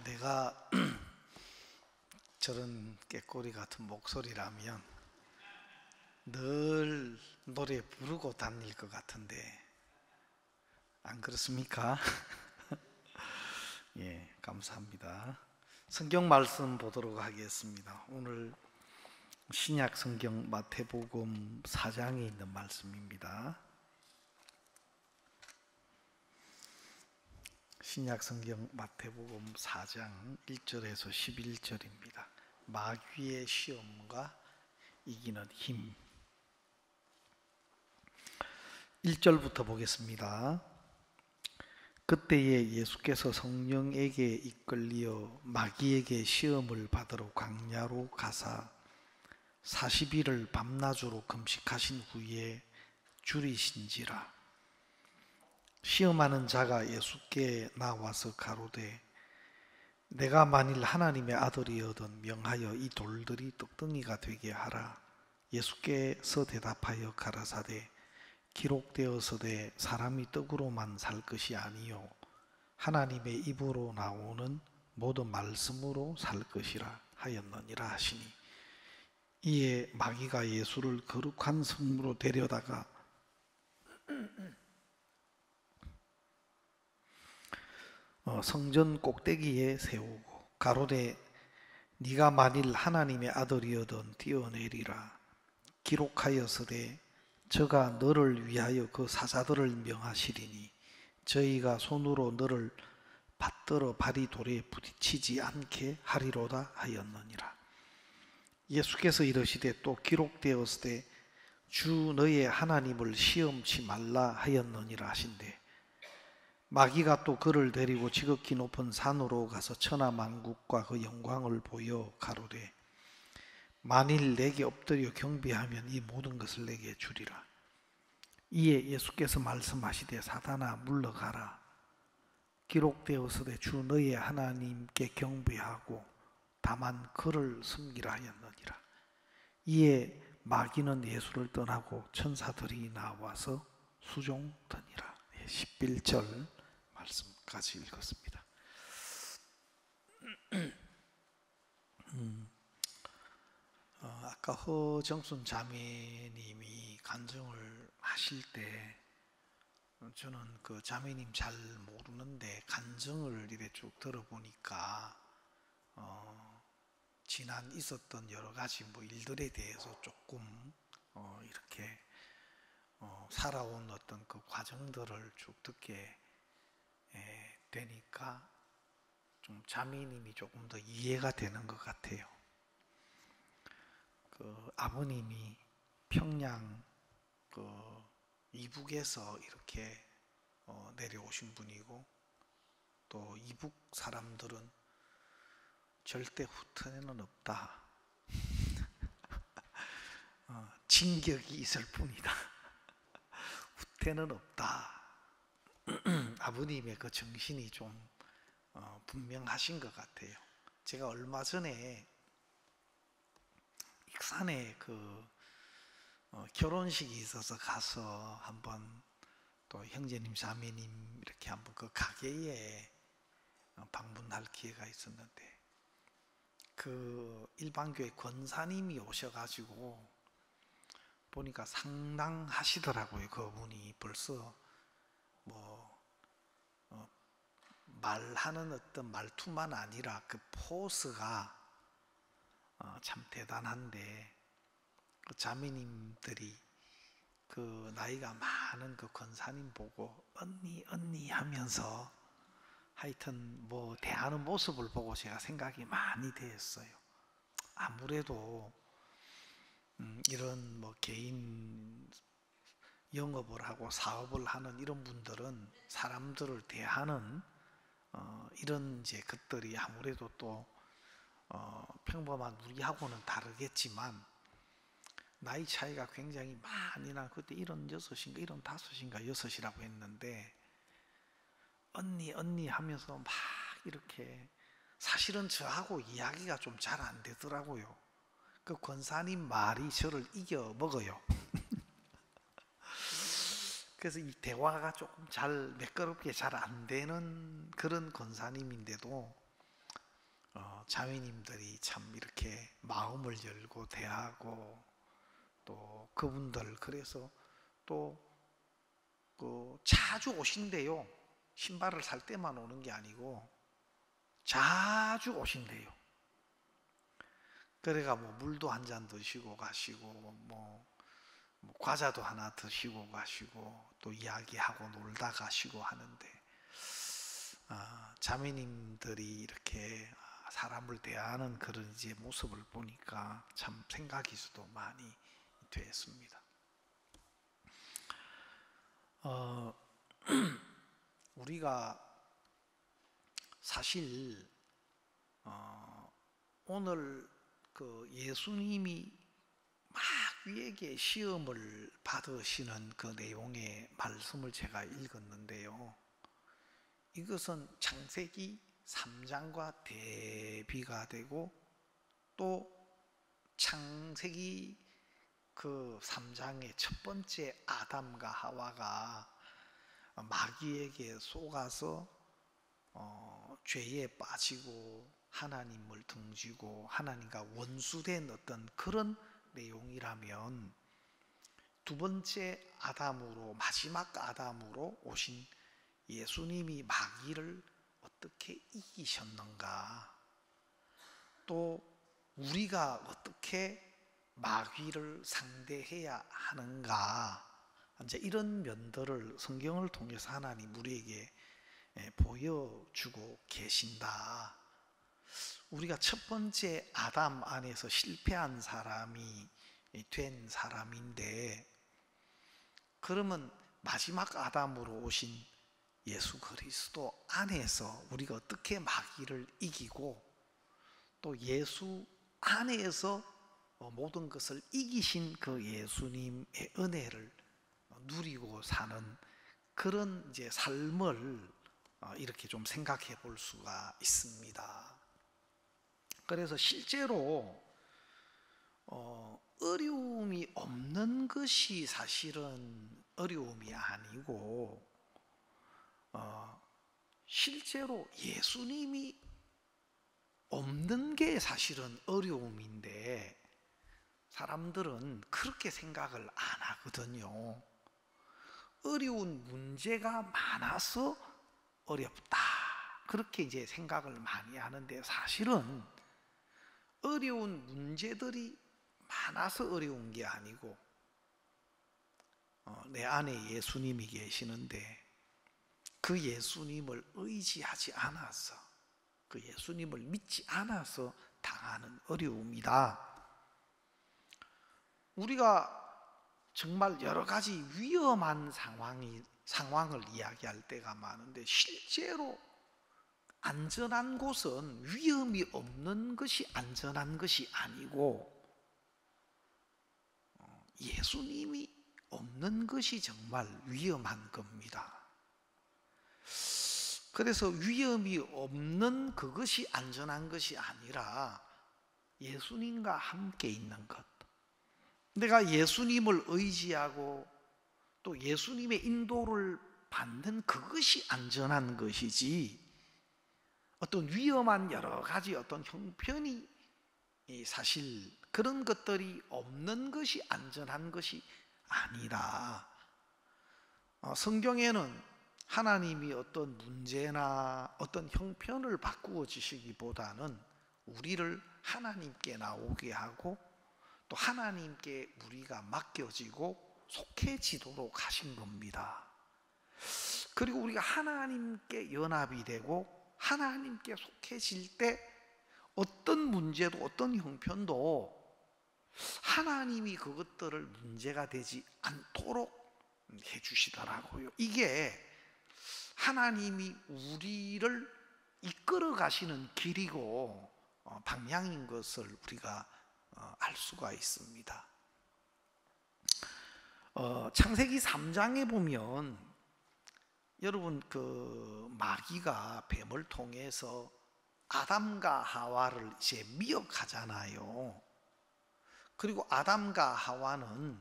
내가 저런 깨꼬리 같은 목소리라면 늘 노래 부르고 다닐 것 같은데 안 그렇습니까? 예, 감사합니다. 성경 말씀 보도록 하겠습니다. 오늘 신약 성경 마태복음 4장에 있는 말씀입니다. 신약 성경 마태복음 4장 1절에서 11절입니다. 마귀의 시험과 이기는 힘. 1절부터 보겠습니다. 그때에 예수께서 성령에게 이끌리어 마귀에게 시험을 받으러 광야로 가사 40일을 밤낮으로 금식하신 후에 줄이신지라. 시험하는 자가 예수께 나와서 가로되 내가 만일 하나님의 아들이거든 명하여 이 돌들이 떡덩이가 되게 하라. 예수께서 대답하여 가라사대 기록되어서되 사람이 떡으로만 살 것이 아니요 하나님의 입으로 나오는 모든 말씀으로 살 것이라 하였느니라 하시니, 이에 마귀가 예수를 거룩한 성으로 데려다가 성전 꼭대기에 세우고 가로되 네가 만일 하나님의 아들이거든 뛰어내리라. 기록하였으되 저가 너를 위하여 그 사자들을 명하시리니 저희가 손으로 너를 받들어 발이 돌에 부딪히지 않게 하리로다 하였느니라. 예수께서 이르시되 또 기록되었으되 주 너의 하나님을 시험치 말라 하였느니라 하신대, 마귀가 또 그를 데리고 지극히 높은 산으로 가서 천하만국과 그 영광을 보여 가로되 만일 내게 엎드려 경배하면 이 모든 것을 내게 주리라. 이에 예수께서 말씀하시되 사단아 물러가라. 기록되었으되 주 너의 하나님께 경배하고 다만 그를 섬기라 하였느니라. 이에 마귀는 예수를 떠나고 천사들이 나와서 수종더니라. 11절 말씀까지 읽었습니다. 아까 허정순 자매님이 간증을 하실 때 저는 그 자매님 잘 모르는데 간증을 이렇게 쭉 들어보니까 지난 있었던 여러 가지 일들에 대해서 조금 이렇게 살아온 어떤 그 과정들을 쭉 듣게 되니까 좀 자매님이 조금 더 이해가 되는 것 같아요. 그 아버님이 평양 그 이북에서 이렇게 내려오신 분이고, 또 이북 사람들은 절대 후퇴는 없다. 진격이 있을 뿐이다. 후퇴는 없다. 아버님의 그 정신이 좀 분명하신 것 같아요. 제가 얼마 전에 익산에 그 결혼식이 있어서 가서 한번 또 형제님 자매님 이렇게 한번 그 가게에 방문할 기회가 있었는데, 그 일반교회 권사님이 오셔가지고 보니까 상당하시더라고요. 그분이 벌써 말하는 어떤 말투만 아니라 그 포스가 참 대단한데, 그 자매님들이 그 나이가 많은 그 권사님 보고 언니 하면서 하여튼 대하는 모습을 보고 제가 생각이 많이 되었어요. 아무래도 이런 개인 영업을 하고 사업을 하는 이런 분들은 사람들을 대하는 이런 이제 것들이 아무래도 또 평범한 우리하고는 다르겠지만 나이 차이가 굉장히 많이 나. 그때 76인가 75인가 6이라고 했는데 언니 하면서 막 이렇게, 사실은 저하고 이야기가 좀 잘 안 되더라고요. 그 권사님 말이 저를 이겨 먹어요. 그래서 이 대화가 조금 잘 매끄럽게 잘 안 되는 그런 권사님인데도 자매님들이 참 이렇게 마음을 열고 대하고 또 그분들 그래서 또 자주 오신대요. 신발을 살 때만 오는 게 아니고 자주 오신대요. 그래가 뭐 물도 한 잔 드시고 가시고 뭐 과자도 하나 드시고 가시고 또 이야기하고 놀다 가시고 하는데 자매님들이 이렇게 사람을 대하는 그런 이제 모습을 보니까 참 생각이 저도 많이 됐습니다. 우리가 사실 오늘 그 예수님이 막 우리에게 시험을 받으시는 그 내용의 말씀을 제가 읽었는데요. 이것은 창세기 3장과 대비가 되고 또 창세기 그 3장의 첫 번째 아담과 하와가 마귀에게 속아서 죄에 빠지고 하나님을 등지고 하나님과 원수된 어떤 그런 내용이라면 두 번째 아담으로 마지막 아담으로 오신 예수님이 마귀를 어떻게 이기셨는가, 또 우리가 어떻게 마귀를 상대해야 하는가, 이제 이런 면들을 성경을 통해서 하나님 우리에게 보여주고 계신다. 우리가 첫 번째 아담 안에서 실패한 사람이 된 사람인데, 그러면 마지막 아담으로 오신 예수 그리스도 안에서 우리가 어떻게 마귀를 이기고 또 예수 안에서 모든 것을 이기신 그 예수님의 은혜를 누리고 사는 그런 이제 삶을 이렇게 좀 생각해 볼 수가 있습니다. 그래서 실제로 어려움이 없는 것이 사실은 어려움이 아니고 실제로 예수님이 없는 게 사실은 어려움인데 사람들은 그렇게 생각을 안 하거든요. 어려운 문제가 많아서 어렵다, 그렇게 이제 생각을 많이 하는데 사실은 어려운 문제들이 많아서 어려운 게 아니고 내 안에 예수님이 계시는데 그 예수님을 의지하지 않아서, 그 예수님을 믿지 않아서 당하는 어려움이다. 우리가 정말 여러 가지 위험한 상황을 이야기할 때가 많은데 실제로 안전한 곳은 위험이 없는 것이 안전한 것이 아니고 예수님이 없는 것이 정말 위험한 겁니다. 그래서 위험이 없는 그것이 안전한 것이 아니라 예수님과 함께 있는 것, 내가 예수님을 의지하고 또 예수님의 인도를 받는 그것이 안전한 것이지, 어떤 위험한 여러 가지 어떤 형편이 사실 그런 것들이 없는 것이 안전한 것이 아니라, 성경에는 하나님이 어떤 문제나 어떤 형편을 바꾸어 주시기보다는 우리를 하나님께 나오게 하고 또 하나님께 우리가 맡겨지고 속해지도록 하신 겁니다. 그리고 우리가 하나님께 연합이 되고 하나님께 속해질 때 어떤 문제도 어떤 형편도 하나님이 그것들을 문제가 되지 않도록 해주시더라고요. 이게 하나님이 우리를 이끌어 가시는 길이고 방향인 것을 우리가 알 수가 있습니다. 창세기 3장에 보면 여러분 그 마귀가 뱀을 통해서 아담과 하와를 이제 미혹하잖아요. 그리고 아담과 하와는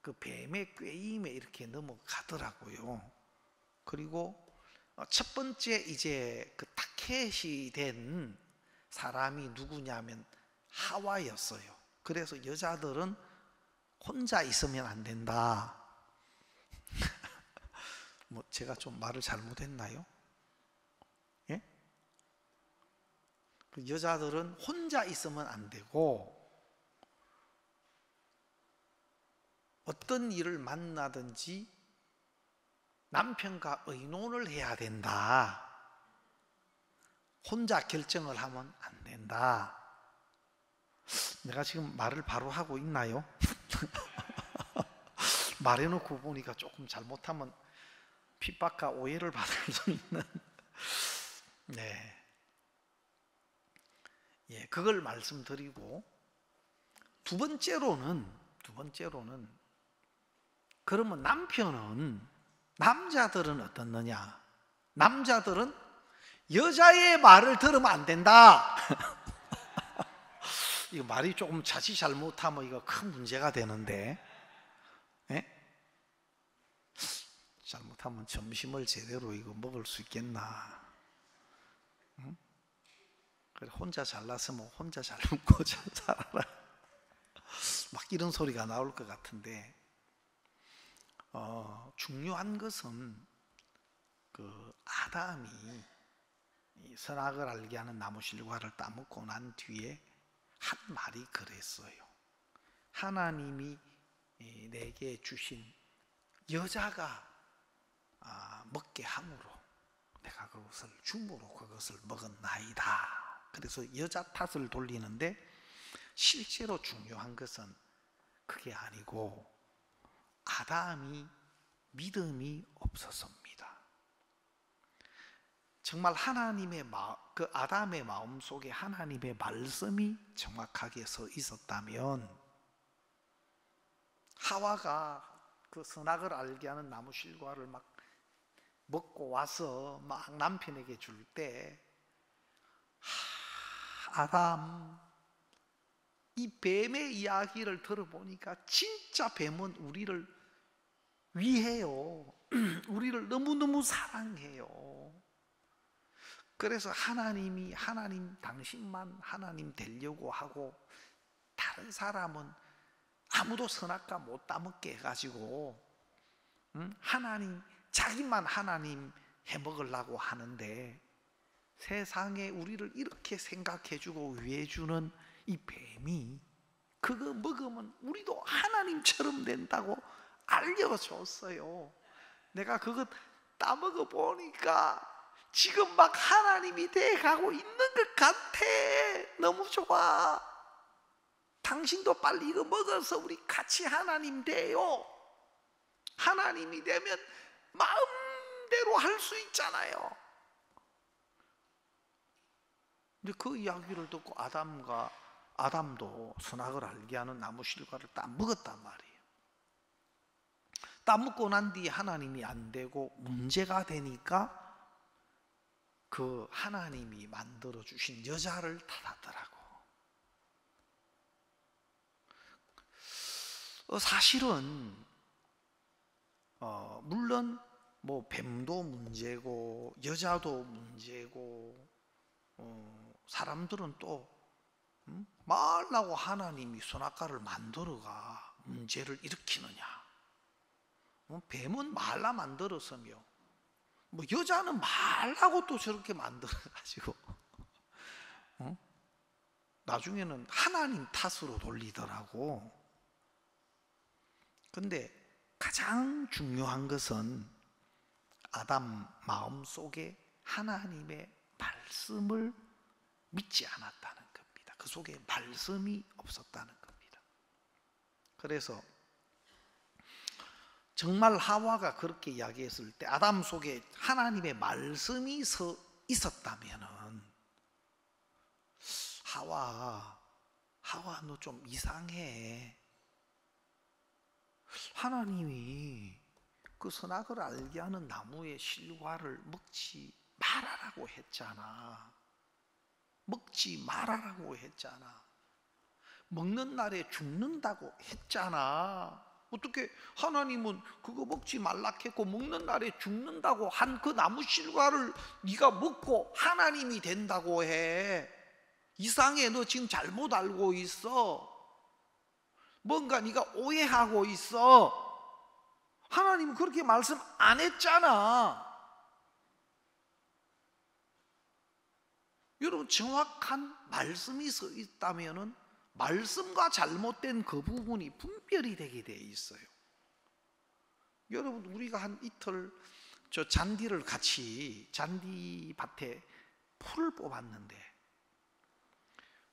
그 뱀의 꾀임에 이렇게 넘어가더라고요. 그리고 첫 번째 이제 그 타켓이 된 사람이 누구냐면 하와였어요. 그래서 여자들은 혼자 있으면 안 된다. 뭐 제가 좀 말을 잘못했나요? 예? 그 여자들은 혼자 있으면 안 되고 어떤 일을 만나든지 남편과 의논을 해야 된다. 혼자 결정을 하면 안 된다. 내가 지금 말을 바로 하고 있나요? 말해놓고 보니까 조금 잘못하면 핍박과 오해를 받을 수 있는 네. 예, 그걸 말씀드리고 두 번째로는 그러면 남자들은 어떻느냐? 남자들은 여자의 말을 들으면 안 된다. 이거 말이 조금 자칫 잘못하면 이거 큰 문제가 되는데, 예? 잘못하면 점심을 제대로 이거 먹을 수 있겠나? 응? 그래 혼자 잘났으면 혼자 잘 먹고 잘 살아라. 막 이런 소리가 나올 것 같은데, 중요한 것은 그 아담이 이 선악을 알게 하는 나무 실과를 따먹고 난 뒤에 한 말이 그랬어요. 하나님이 내게 주신 여자가 먹게 함으로 내가 그것을 줌으로 그것을 먹었나이다. 그래서 여자 탓을 돌리는데 실제로 중요한 것은 그게 아니고 아담이 믿음이 없었습니다. 정말 하나님의 그 아담의 마음 속에 하나님의 말씀이 정확하게 서 있었다면 하와가 그 선악을 알게 하는 나무 실과를 막 먹고 와서 막 남편에게 줄 때 아담 이 뱀의 이야기를 들어보니까 진짜 뱀은 우리를 위해요. 우리를 너무너무 사랑해요. 그래서 하나님 당신만 하나님 되려고 하고 다른 사람은 아무도 선악과 못 따먹게 해가지고 자기만 하나님 해먹으려고 하는데 세상에 우리를 이렇게 생각해주고 위해주는 이 뱀이 그거 먹으면 우리도 하나님처럼 된다고 알려줬어요. 내가 그거 따먹어 보니까 지금 막 하나님이 돼가고 있는 것 같아. 너무 좋아. 당신도 빨리 이거 먹어서 우리 같이 하나님 돼요. 하나님이 되면 마음대로 할 수 있잖아요. 근데 그 이야기를 듣고 아담도 선악을 알게 하는 나무 실과를 딱 먹었단 말이에요. 딱 먹고 난 뒤에 하나님이 안 되고 문제가 되니까 그 하나님이 만들어 주신 여자를 탓하더라고. 사실은 물론 뭐 뱀도 문제고 여자도 문제고 사람들은 또 말라고 하나님이 선악과를 만들어가 문제를 일으키느냐? 뱀은 말라 만들었으며 뭐 여자는 말라고 또 저렇게 만들어가지고 나중에는 하나님 탓으로 돌리더라고. 근데 가장 중요한 것은 아담 마음속에 하나님의 말씀을 믿지 않았다는 겁니다. 그 속에 말씀이 없었다는 겁니다. 그래서 정말 하와가 그렇게 이야기했을 때 아담 속에 하나님의 말씀이 서 있었다면은 하와 너 좀 이상해. 하나님이 그 선악을 알게 하는 나무의 실과를 먹지 말아라고 했잖아. 먹지 말아라고 했잖아. 먹는 날에 죽는다고 했잖아. 어떻게 하나님은 그거 먹지 말라 했고 먹는 날에 죽는다고 한 그 나무 실과를 네가 먹고 하나님이 된다고 해? 이상해. 너 지금 잘못 알고 있어. 뭔가 네가 오해하고 있어. 하나님은 그렇게 말씀 안 했잖아. 여러분, 정확한 말씀이 서 있다면은 말씀과 잘못된 그 부분이 분별이 되게 돼 있어요. 여러분, 우리가 한 이틀 저 잔디를 같이 잔디밭에 풀을 뽑았는데,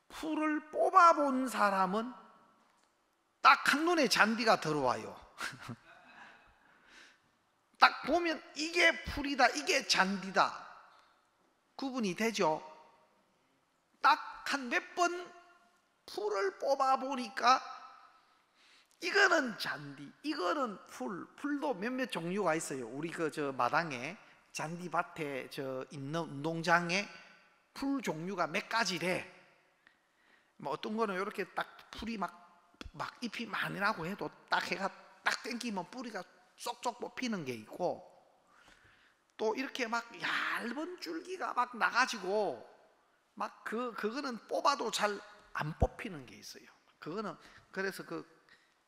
풀을 뽑아본 사람은 딱 한눈에 잔디가 들어와요. 딱 보면 이게 풀이다, 이게 잔디다, 구분이 되죠. 딱 한 몇 번 풀을 뽑아보니까 이거는 잔디, 이거는 풀. 풀도 몇몇 종류가 있어요. 우리 그 저 마당에 잔디밭에 저 있는 운동장에 풀 종류가 몇 가지래. 뭐 어떤 거는 이렇게 딱 풀이 막 잎이 많이 나고 해도 딱 해가 딱 당기면 뿌리가 쏙쏙 뽑히는 게 있고, 또 이렇게 막 얇은 줄기가 막 나가지고 막 그거는 뽑아도 잘 안 뽑히는 게 있어요. 그거는 그래서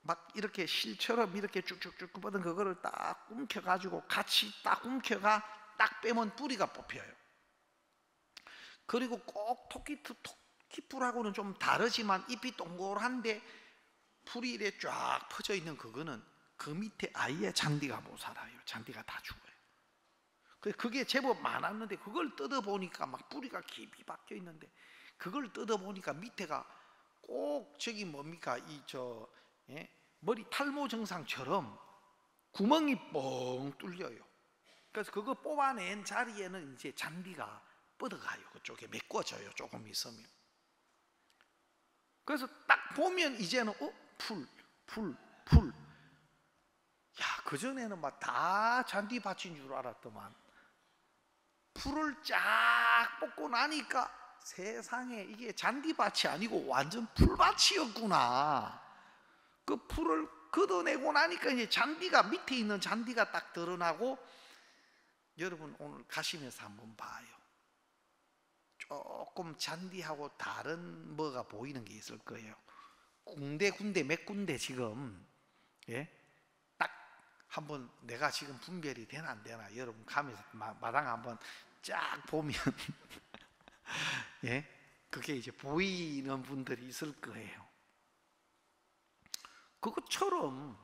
막 이렇게 실처럼 이렇게 쭉쭉쭉 뻗은 그거를 딱 움켜가지고 같이 딱 움켜가 딱 빼면 뿌리가 뽑혀요. 그리고 꼭 토끼풀하고는 좀 다르지만 잎이 동그란데 풀이 이렇게 쫙 퍼져 있는 그거는 그 밑에 아예 잔디가 못 살아요. 잔디가 다 죽어요. 그게 제법 많았는데 그걸 뜯어보니까 막 뿌리가 깊이 박혀 있는데, 그걸 뜯어보니까 밑에가 꼭 저기 뭡니까 머리 탈모 증상처럼 구멍이 뻥 뚫려요. 그래서 그거 뽑아낸 자리에는 이제 잔디가 뻗어가요. 그쪽에 메꿔져요. 조금 있으면. 그래서 딱 보면 이제는 풀. 야, 그전에는 막 다 잔디밭인 줄 알았더만 풀을 쫙 뽑고 나니까 세상에 이게 잔디밭이 아니고 완전 풀밭이었구나. 그 풀을 걷어내고 나니까 이제 잔디가, 밑에 있는 잔디가 딱 드러나고, 여러분 오늘 가시면서 한번 봐요. 조금 잔디하고 다른 뭐가 보이는 게 있을 거예요. 군데 몇 군데 지금 딱 한번 내가 지금 분별이 되나 안 되나 여러분 가면서 마당 한번 쫙 보면 그게 이제 보이는 분들이 있을 거예요. 그것처럼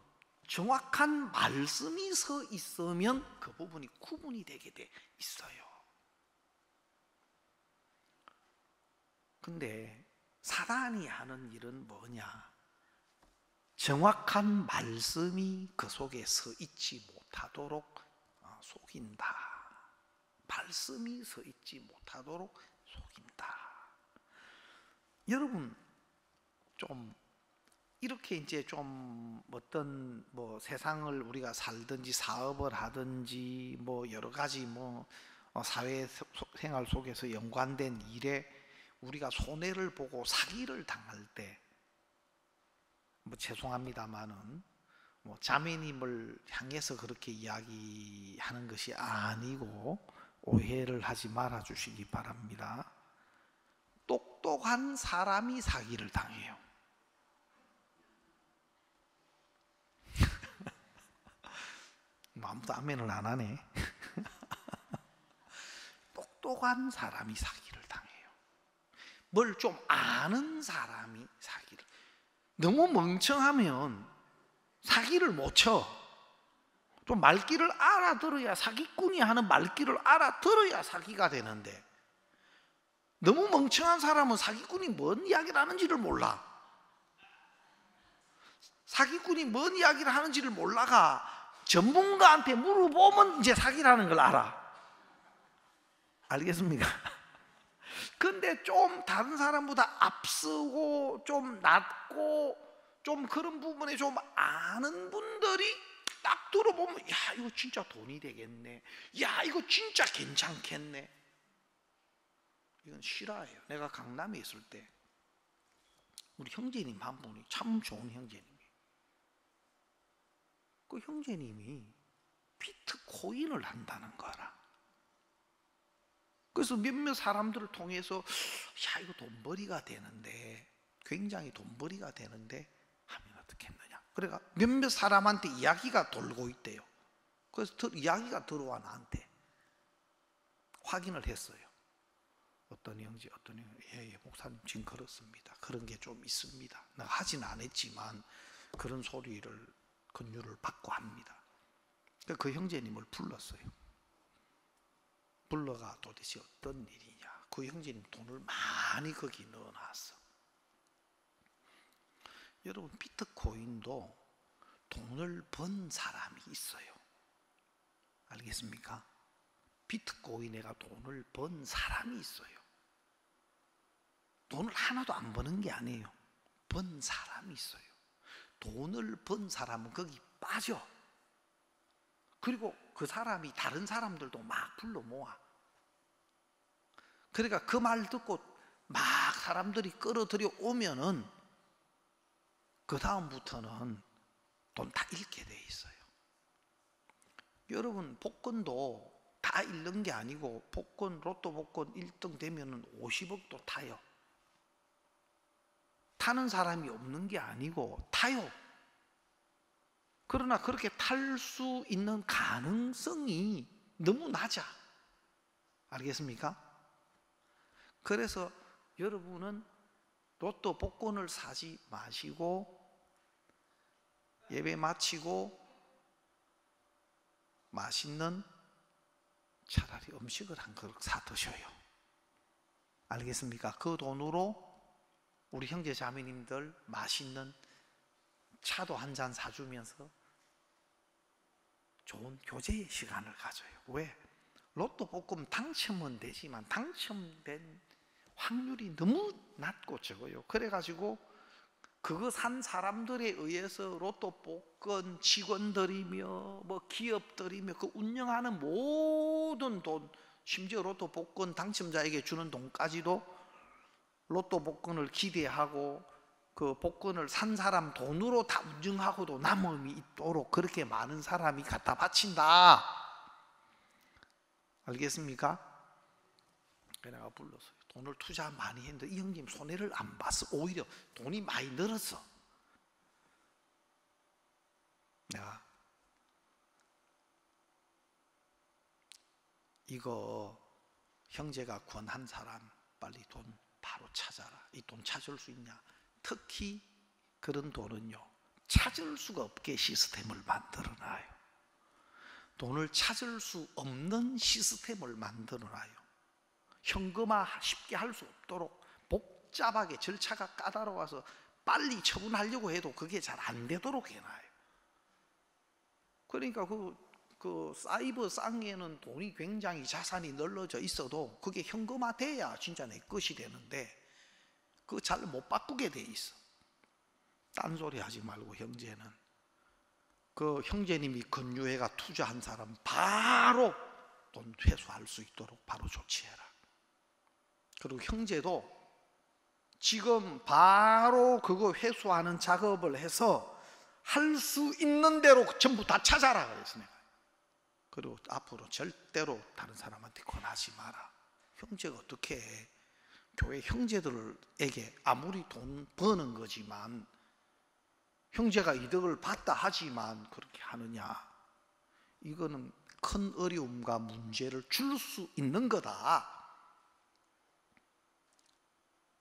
정확한 말씀이 서 있으면 그 부분이 구분이 되게 돼 있어요. 근데 사단이 하는 일은 뭐냐? 정확한 말씀이 그 속에 서 있지 못하도록 속인다. 말씀이 서 있지 못하도록 속인다. 여러분, 좀 이렇게 이제 좀 어떤 뭐 세상을 우리가 살든지 사업을 하든지 뭐 여러 가지 사회 생활 속에서 연관된 일에 우리가 손해를 보고 사기를 당할 때, 죄송합니다만은 자매님을 향해서 그렇게 이야기하는 것이 아니고 오해를 하지 말아 주시기 바랍니다. 똑똑한 사람이 사기를 당해요. 아무도 아멘을 안 하네. 똑똑한 사람이 사기를 당해요. 뭘 좀 아는 사람이 사기를. 너무 멍청하면 사기를 못 쳐. 좀 말귀를 알아들어야, 사기꾼이 하는 말귀를 알아들어야 사기가 되는데, 너무 멍청한 사람은 사기꾼이 뭔 이야기를 하는지를 몰라. 사기꾼이 뭔 이야기를 하는지를 몰라가 전문가한테 물어보면 이제 사기라는 걸 알아. 알겠습니까? 근데 좀 다른 사람보다 앞서고 좀 낫고 좀 그런 부분에 좀 아는 분들이 딱 들어보면, 야, 이거 진짜 돈이 되겠네, 야, 이거 진짜 괜찮겠네, 이건 실화예요. 내가 강남에 있을 때 우리 형제님 한 분이 참 좋은 형제님이, 그 형제님이 비트코인을 한다는 거 알아? 그래서 몇몇 사람들을 통해서 야, 이거 돈벌이가 되는데, 굉장히 돈벌이가 되는데 하면 어떻게 했느냐. 그러니까 몇몇 사람한테 이야기가 돌고 있대요. 그래서 이야기가 들어와 나한테 확인을 했어요. 어떤 형제, 예, 목사님 지금 그렇습니다. 그런 게 좀 있습니다. 내가 하진 않았지만 그런 소리를 권유를 받고 합니다. 그 형제님을 불렀어요. 불러가 도대체 어떤 일이냐. 그 형제님 돈을 많이 거기 넣어놨어. 여러분, 비트코인도 돈을 번 사람이 있어요. 알겠습니까? 비트코인에가 돈을 번 사람이 있어요. 돈을 하나도 안 버는 게 아니에요. 번 사람이 있어요. 돈을 번 사람은 거기 빠져. 그리고 그 사람이 다른 사람들도 막 불러 모아. 그러니까 그 말 듣고 막 사람들이 끌어들여 오면은 그 다음부터는 돈 다 잃게 돼 있어요. 여러분, 복권도 다 잃는 게 아니고, 복권, 로또 복권 1등 되면은 50억도 타요. 타는 사람이 없는 게 아니고 타요. 그러나 그렇게 탈 수 있는 가능성이 너무 낮아. 알겠습니까? 그래서 여러분은 로또 복권을 사지 마시고 예배 마치고 맛있는 차라리 음식을 한 그릇 사 드셔요. 알겠습니까? 그 돈으로 우리 형제 자매님들 맛있는 차도 한 잔 사주면서 좋은 교제의 시간을 가져요. 왜? 로또 복권 당첨은 되지만 당첨된 확률이 너무 낮고 적어요. 그래가지고 그거 산 사람들에 의해서 로또 복권 직원들이며 뭐 기업들이며 그 운영하는 모든 돈, 심지어 로또 복권 당첨자에게 주는 돈까지도 로또 복권을 기대하고 그 복권을 산 사람 돈으로 다 운영하고도 남음이 있도록 그렇게 많은 사람이 갖다 바친다. 알겠습니까? 내가 불렀어요. 돈을 투자 많이 했는데 이 형님 손해를 안 봤어. 오히려 돈이 많이 늘었어. 내가 이거 형제가 권한 사람 빨리 돈 바로 찾아라. 이 돈 찾을 수 있냐? 특히 그런 돈은요, 찾을 수가 없게 시스템을 만들어놔요. 돈을 찾을 수 없는 시스템을 만들어놔요. 현금화 쉽게 할 수 없도록 복잡하게 절차가 까다로워서 빨리 처분하려고 해도 그게 잘 안 되도록 해놔요. 그러니까 그 사이버 쌍에는 돈이 굉장히 자산이 널려져 있어도 그게 현금화돼야 진짜 내 것이 되는데 그거 잘 못 바꾸게 돼 있어. 딴소리 하지 말고 형제는 그 형제님이 권유회가 투자한 사람 바로 돈 회수할 수 있도록 바로 조치해라. 그리고 형제도 지금 바로 그거 회수하는 작업을 해서 할 수 있는 대로 전부 다 찾아라 그래서 내가. 그리고 앞으로 절대로 다른 사람한테 권하지 마라. 형제가 어떻게 해? 교회 형제들에게 아무리 돈 버는 거지만 형제가 이득을 봤다 하지만 그렇게 하느냐? 이거는 큰 어려움과 문제를 줄 수 있는 거다.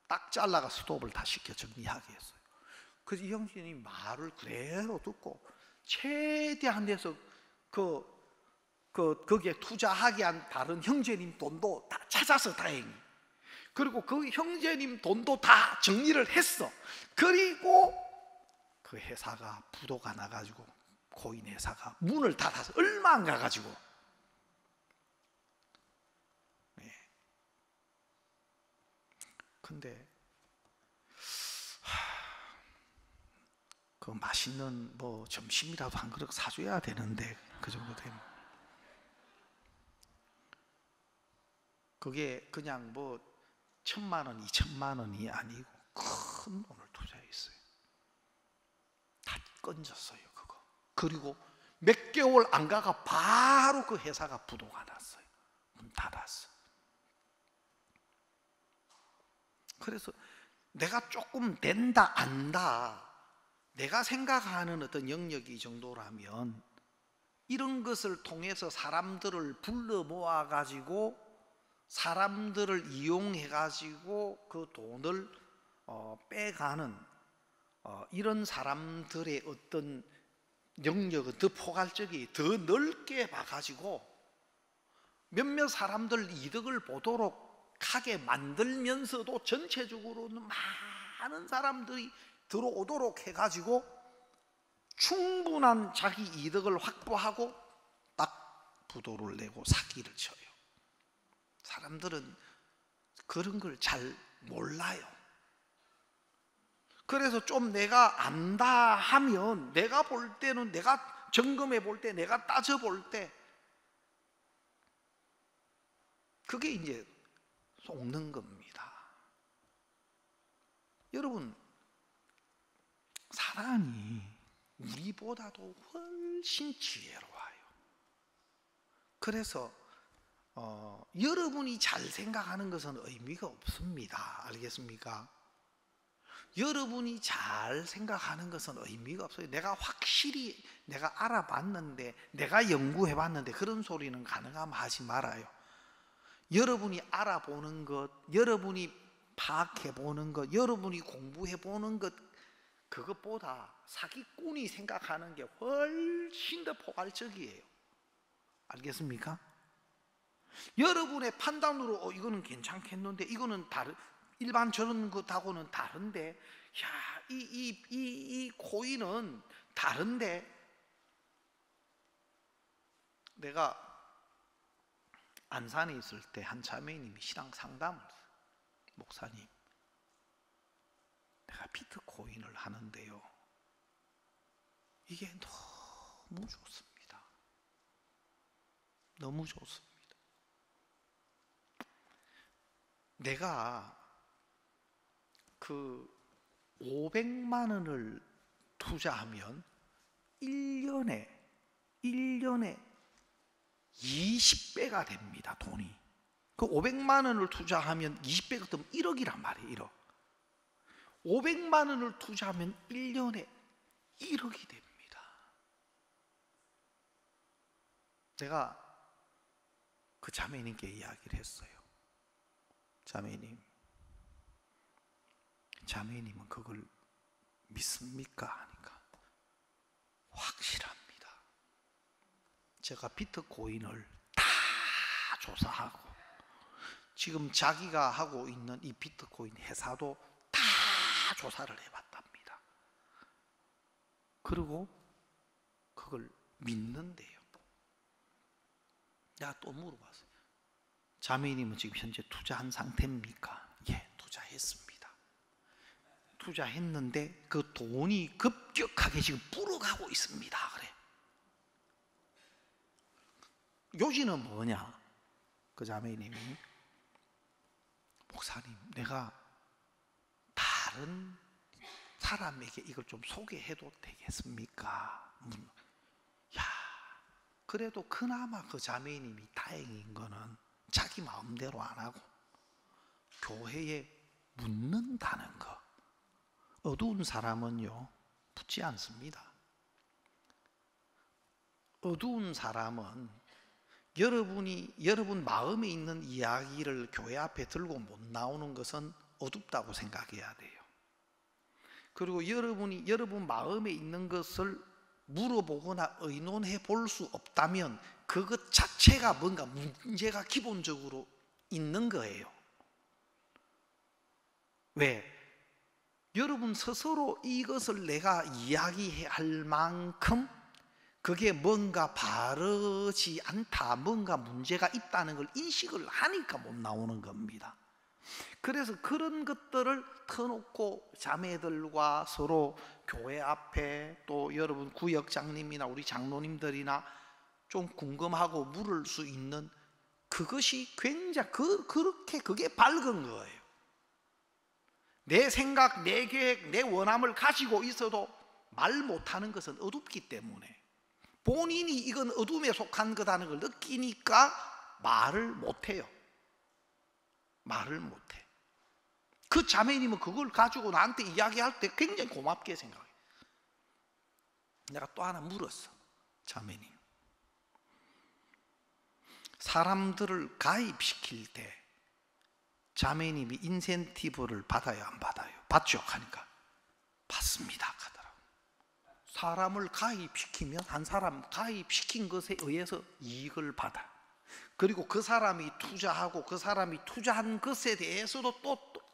딱 잘라가 스톱을 다 시켜 정리하게 했어요. 그래서 이 형제님이 말을 그대로 듣고 최대한 데서 거기에 투자하게 한 다른 형제님 돈도 다 찾아서 다행히. 그리고 그 형제님 돈도 다 정리를 했어. 그리고 그 회사가 부도가 나가지고 코인 회사가 문을 닫아서 얼마 안 가가지고 근데 그 맛있는 뭐 점심이라도 한 그릇 사줘야 되는데 그 정도 되면 그게 그냥 뭐 1,000만 원, 2,000만 원이 아니고 큰 돈을 투자했어요. 다 건졌어요 그거. 그리고 몇 개월 안 가가 바로 그 회사가 부도가 났어요. 문 닫았어. 그래서 내가 조금 된다, 안다, 내가 생각하는 어떤 영역이 정도라면 이런 것을 통해서 사람들을 불러 모아 가지고 사람들을 이용해 가지고 그 돈을 빼가는 이런 사람들의 어떤 영역은 더 포괄적이, 더 넓게 봐가지고 몇몇 사람들 이득을 보도록 하게 만들면서도 전체적으로는 많은 사람들이 들어오도록 해가지고 충분한 자기 이득을 확보하고 딱 부도를 내고 사기를 쳐요. 사람들은 그런 걸 잘 몰라요. 그래서 좀 내가 안다 하면, 내가 볼 때는, 내가 점검해 볼 때, 내가 따져 볼 때, 그게 이제 속는 겁니다. 여러분, 사람이 우리보다도 훨씬 지혜로워요. 그래서 여러분이 잘 생각하는 것은 의미가 없습니다. 알겠습니까? 여러분이 잘 생각하는 것은 의미가 없어요. 내가 확실히 내가 알아봤는데, 내가 연구해봤는데 그런 소리는 가능하면 하지 말아요. 여러분이 알아보는 것, 여러분이 파악해보는 것, 여러분이 공부해보는 것, 그것보다 사기꾼이 생각하는 게 훨씬 더 포괄적이에요. 알겠습니까? 여러분의 판단으로 이거는 괜찮겠는데, 이거는 일반 저런 것하고는 다른데, 야, 이 코인은 다른데. 내가 안산에 있을 때 한 자매님이 신앙 상담을 했어요. 목사님, 내가 비트코인을 하는데요, 이게 너무 좋습니다. 너무 좋습니다. 내가 그 500만 원을 투자하면 1년에 20배가 됩니다. 돈이. 그 500만 원을 투자하면 20배가 되면 1억이란 말이에요. 1억. 500만 원을 투자하면 1년에 1억이 됩니다. 내가 그 자매님께 이야기를 했어요. 자매님은 그걸 믿습니까? 하니까 확실합니다. 제가 비트코인을 다 조사하고, 지금 자기가 하고 있는 이 비트코인 회사도 다 조사를 해봤답니다. 그리고 그걸 믿는데요. 내가 또 물어봤어요. 자매님은 지금 현재 투자한 상태입니까? 예, 투자했습니다. 투자했는데 그 돈이 급격하게 지금 불어가고 있습니다. 그래. 요지는 뭐냐? 그 자매님이, 목사님, 내가 다른 사람에게 이걸 좀 소개해도 되겠습니까? 야, 그래도 그나마 그 자매님이 다행인 거는 자기 마음대로 안 하고 교회에 묻는다는 거. 어두운 사람은요, 묻지 않습니다. 어두운 사람은 여러분 마음에 있는 이야기를 교회 앞에 들고 못 나오는 것은 어둡다고 생각해야 돼요. 그리고 여러분 마음에 있는 것을 물어보거나 의논해 볼 수 없다면 그것 자체가 뭔가 문제가 기본적으로 있는 거예요. 왜? 여러분 스스로 이것을 내가 이야기할 만큼 그게 뭔가 바르지 않다, 뭔가 문제가 있다는 걸 인식을 하니까 못 나오는 겁니다. 그래서 그런 것들을 터놓고 자매들과 서로 교회 앞에, 또 여러분 구역장님이나 우리 장로님들이나 좀 궁금하고 물을 수 있는, 그것이 굉장히 그렇게 그게 밝은 거예요. 내 생각, 내 계획, 내 원함을 가지고 있어도 말 못하는 것은 어둡기 때문에, 본인이 이건 어둠에 속한 거다는 걸 느끼니까 말을 못해요. 말을 못해. 그 자매님은 그걸 가지고 나한테 이야기할 때 굉장히 고맙게 생각해. 내가 또 하나 물었어. 자매님, 사람들을 가입시킬 때 자매님이 인센티브를 받아요, 안 받아요? 받죠? 하니까 받습니다 하더라고. 사람을 가입시키면 한 사람 가입시킨 것에 의해서 이익을 받아. 그리고 그 사람이 투자하고 그 사람이 투자한 것에 대해서도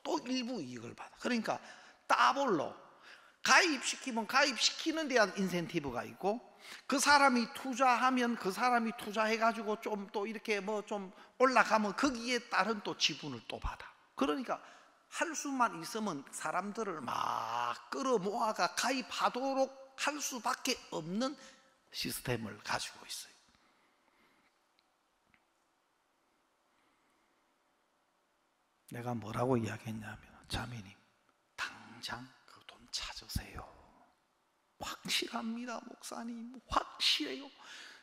또 일부 이익을 받아. 그러니까 따블로 가입시키면 가입시키는 데 대한 인센티브가 있고, 그 사람이 투자하면 그 사람이 투자해가지고 좀 또 이렇게 뭐 좀 올라가면 거기에 따른 또 지분을 또 받아. 그러니까 할 수만 있으면 사람들을 막 끌어모아가 가입하도록 할 수밖에 없는 시스템을 가지고 있어요. 내가 뭐라고 이야기했냐면, 자매님 당장 그 돈 찾으세요. 확실합니다 목사님, 확실해요.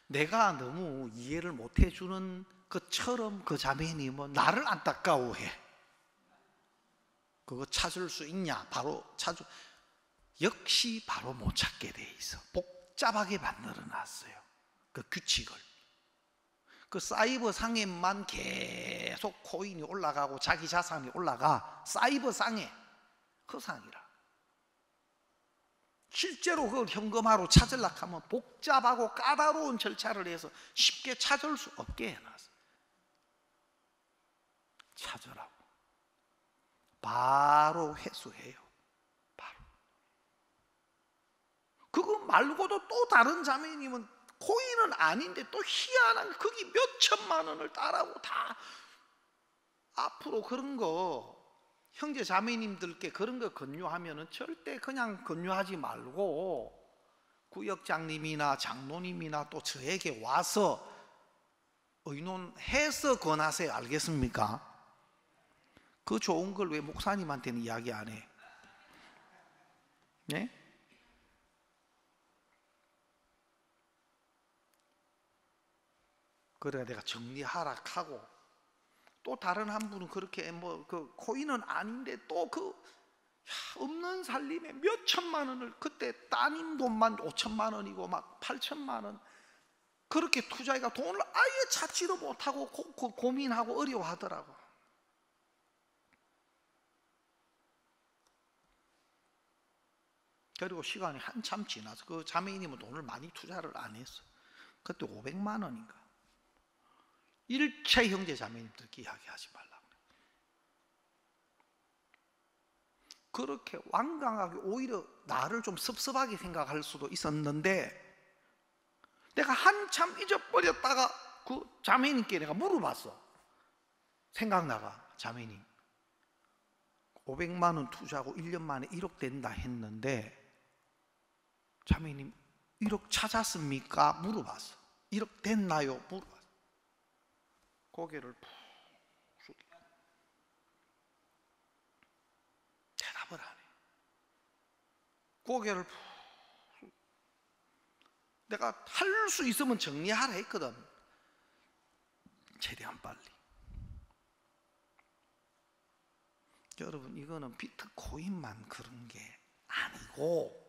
내가 너무 이해를 못 해주는 것처럼 그 자매님은 나를 안타까워해. 그거 찾을 수 있냐? 바로 찾을, 역시 바로 못 찾게 돼 있어. 복잡하게 만들어놨어요 그 규칙을. 그 사이버 상에만 계속 코인이 올라가고 자기 자산이 올라가. 사이버 상에 그 상이라. 실제로 그걸 현금화로 찾으려고 하면 복잡하고 까다로운 절차를 해서 쉽게 찾을 수 없게 해놨어. 찾으라고 바로 회수해요. 바로. 그거 말고도 또 다른 자매님은 코인은 아닌데 또 희한한 거기 몇 천만 원을 따라고 다. 앞으로 그런 거 형제 자매님들께 그런 거 권유하면은 절대 그냥 권유하지 말고 구역장님이나 장로님이나 또 저에게 와서 의논해서 권하세요. 알겠습니까? 그 좋은 걸 왜 목사님한테는 이야기 안 해? 네? 그래 내가 정리하락하고, 또 다른 한 분은 그렇게 뭐 그 코인은 아닌데 또 그 없는 살림에 몇 천만 원을, 그때 따님 돈만 5천만 원이고 막 8천만 원 그렇게 투자해가 돈을 아예 찾지도 못하고 고민하고 어려워하더라고. 그리고 시간이 한참 지나서 그 자매님은 돈을 많이 투자를 안 했어. 그때 500만 원인가. 일체 형제 자매님들께 이야기하지 말라고. 그렇게 완강하게 오히려 나를 좀 섭섭하게 생각할 수도 있었는데, 내가 한참 잊어버렸다가 그 자매님께 내가 물어봤어. 생각나가. 자매님 500만 원 투자하고 1년 만에 1억 된다 했는데 자매님 1억 찾았습니까? 물어봤어. 1억 됐나요? 물어봤어. 고개를 푹 숙이고 대답을 안 해. 고개를 푹 숙이고. 내가 할 수 있으면 정리하라 했거든. 최대한 빨리. 여러분 이거는 비트코인만 그런 게 아니고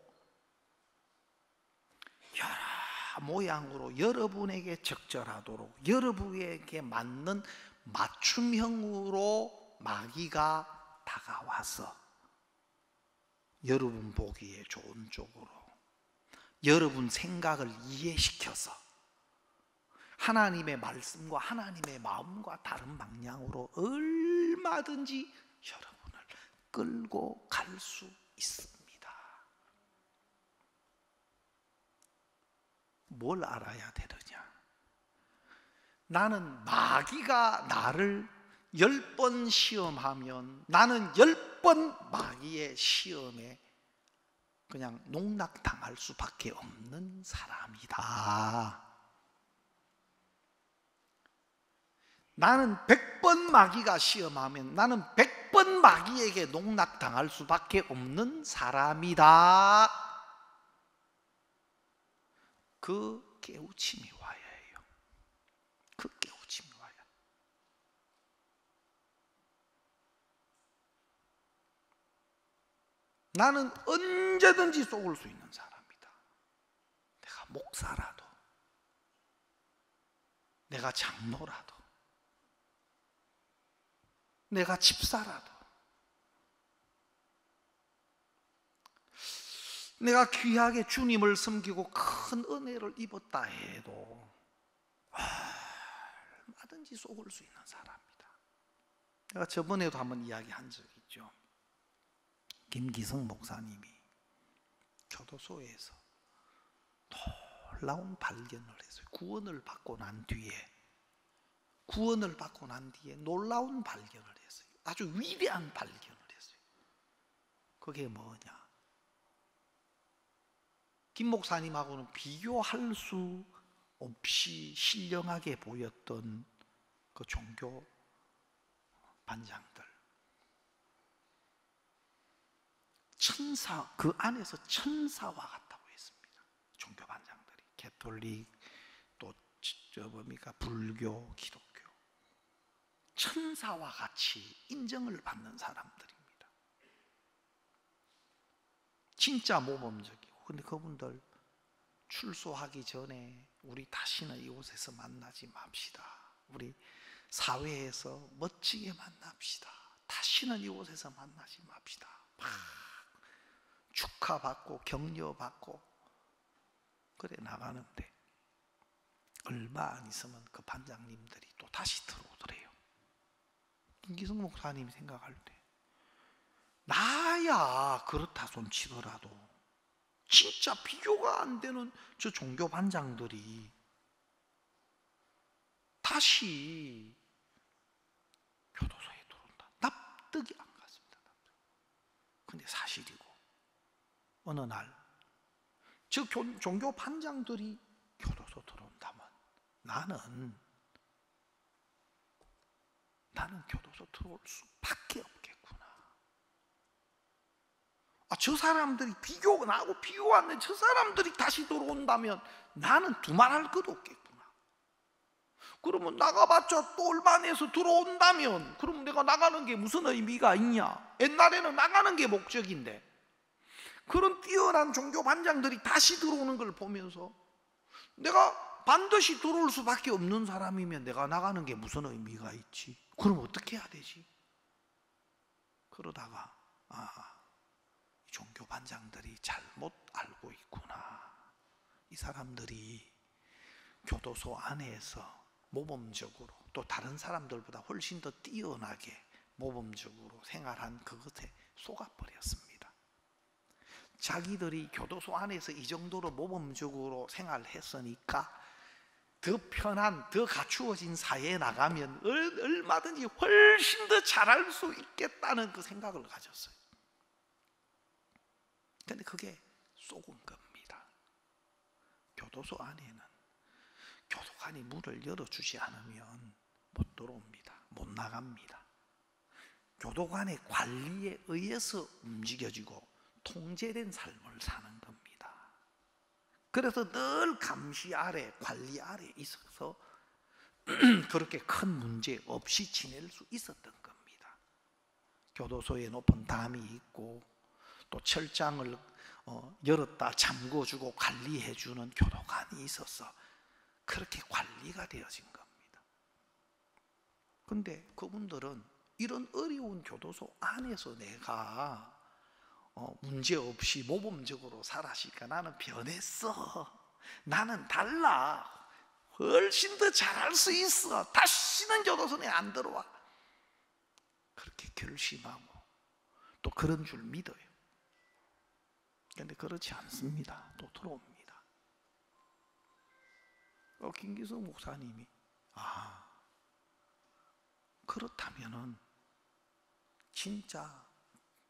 여러 모양으로 여러분에게 적절하도록 여러분에게 맞는 맞춤형으로 마귀가 다가와서 여러분 보기에 좋은 쪽으로 여러분 생각을 이해시켜서 하나님의 말씀과 하나님의 마음과 다른 방향으로 얼마든지 여러분을 끌고 갈 수 있습니다. 뭘 알아야 되느냐? 나는 마귀가 나를 10번 시험하면 나는 10번 마귀의 시험에 그냥 농락당할 수밖에 없는 사람이다. 나는 100번 마귀가 시험하면 나는 100번 마귀에게 농락당할 수밖에 없는 사람이다. 그 깨우침이 와야 해요. 그 깨우침이 와야. 나는 언제든지 속을 수 있는 사람이다. 내가 목사라도, 내가 장로라도, 내가 집사라도, 내가 귀하게 주님을 섬기고 큰 은혜를 입었다 해도 얼마든지 속을 수 있는 사람이다. 내가 저번에도 한번 이야기한 적이 있죠. 김기성 목사님이 교도소에서 놀라운 발견을 했어요. 구원을 받고 난 뒤에 놀라운 발견을 했어요. 아주 위대한 발견을 했어요. 그게 뭐냐? 김 목사님하고는 비교할 수 없이 신령하게 보였던 그 종교 반장들, 천사, 그 안에서 천사와 같다고 했습니다. 종교 반장들이 가톨릭, 또 뭡니까, 불교, 기독교, 천사와 같이 인정을 받는 사람들입니다. 진짜 모범적이고. 근데 그분들 출소하기 전에 우리 다시는 이곳에서 만나지 맙시다. 우리 사회에서 멋지게 만납시다. 다시는 이곳에서 만나지 맙시다. 막 축하받고 격려받고 그래 나가는데 얼마 안 있으면 그 반장님들이 또 다시 들어오더래요. 김기성 목사님이 생각할 때 나야 그렇다 손 치더라도 진짜 비교가 안 되는 저 종교 반장들이 다시 교도소에 들어온다. 납득이 안 갔습니다. 근데 사실이고, 어느 날 저 종교 반장들이 교도소 들어온다면 나는 교도소 들어올 수밖에 없겠구나. 저 사람들이 나하고 비교가 안 돼. 저 사람들이 다시 들어온다면 나는 두말할 것도 없겠구나. 그러면 나가봤자 또 얼마 내서 들어온다면 그럼 내가 나가는 게 무슨 의미가 있냐? 옛날에는 나가는 게 목적인데 그런 뛰어난 종교 반장들이 다시 들어오는 걸 보면서 내가 반드시 들어올 수밖에 없는 사람이면 내가 나가는 게 무슨 의미가 있지? 그럼 어떻게 해야 되지? 그러다가 이 종교 반장들이 잘못 알고 있구나. 이 사람들이 교도소 안에서 모범적으로 또 다른 사람들보다 훨씬 더 뛰어나게 모범적으로 생활한 그것에 속아버렸습니다. 자기들이 교도소 안에서 이 정도로 모범적으로 생활했으니까 더 편한, 더 갖추어진 사회에 나가면 얼마든지 훨씬 더 잘할 수 있겠다는 그 생각을 가졌어요. 근데 그게 속은 겁니다. 교도소 안에는 교도관이 문을 열어주지 않으면 못 들어옵니다. 못 나갑니다. 교도관의 관리에 의해서 움직여지고 통제된 삶을 사는 겁니다. 그래서 늘 감시 아래, 관리 아래 있어서 그렇게 큰 문제 없이 지낼 수 있었던 겁니다. 교도소에 높은 담이 있고 또 철장을 열었다 잠궈주고 관리해주는 교도관이 있어서 그렇게 관리가 되어진 겁니다. 근데 그분들은 이런 어려운 교도소 안에서 내가 문제없이 모범적으로 살았으니까 나는 변했어. 나는 달라. 훨씬 더 잘할 수 있어. 다시는 교도소에 안 들어와. 그렇게 결심하고 또 그런 줄 믿어요. 그런데 그렇지 않습니다. 또 들어옵니다. 김기성 목사님이 그렇다면은 진짜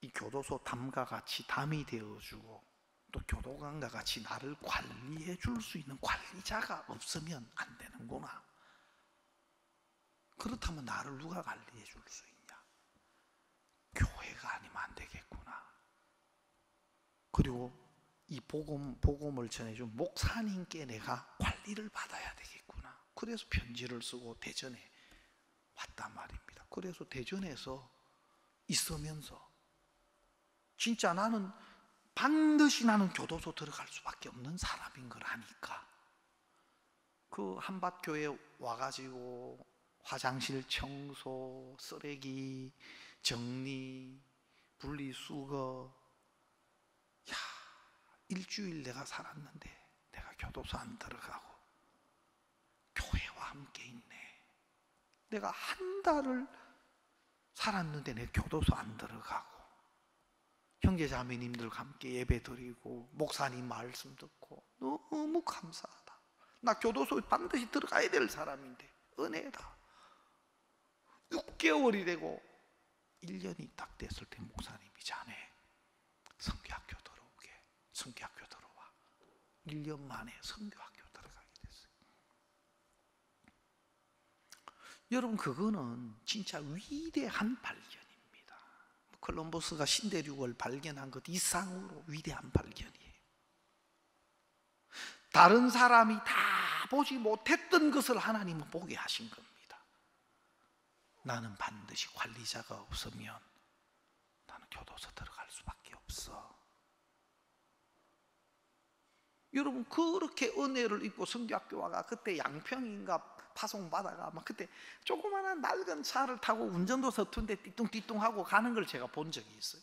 이 교도소 담과 같이 담이 되어주고 또 교도관과 같이 나를 관리해 줄 수 있는 관리자가 없으면 안 되는구나. 그렇다면 나를 누가 관리해 줄 수 있냐? 교회가 아니면 안 되겠구나. 그리고 이 복음을 전해준 목사님께 내가 관리를 받아야 되겠구나. 그래서 편지를 쓰고 대전에 왔단 말입니다. 그래서 대전에서 있으면서 진짜 나는 반드시 나는 교도소 들어갈 수밖에 없는 사람인 걸 아니까 그 한밭교회 와가지고 화장실 청소, 쓰레기 정리, 분리수거, 야, 일주일 내가 살았는데 내가 교도소 안 들어가고 교회와 함께 있네. 내가 한 달을 살았는데 내 교도소 안 들어가고 형제자매님들과 함께 예배 드리고 목사님 말씀 듣고 너무 감사하다. 나 교도소에 반드시 들어가야 될 사람인데 은혜다. 6개월이 되고 1년이 딱 됐을 때 목사님이 자네 선교학교 들어오게. 선교학교 들어와. 1년 만에 선교학교 들어가게 됐어요. 여러분 그거는 진짜 위대한 발견입니다. 콜럼버스가 신대륙을 발견한 것 이상으로 위대한 발견이에요. 다른 사람이 다 보지 못했던 것을 하나님은 보게 하신 겁니다. 나는 반드시 관리자가 없으면 나는 교도소 들어갈 수밖에 없어. 여러분 그렇게 은혜를 입고 선교학교 와가 그때 양평인가 파송받아가 막 그때 조그마한 낡은 차를 타고 운전도 서툰데 띠뚱띠뚱하고 가는 걸 제가 본 적이 있어요.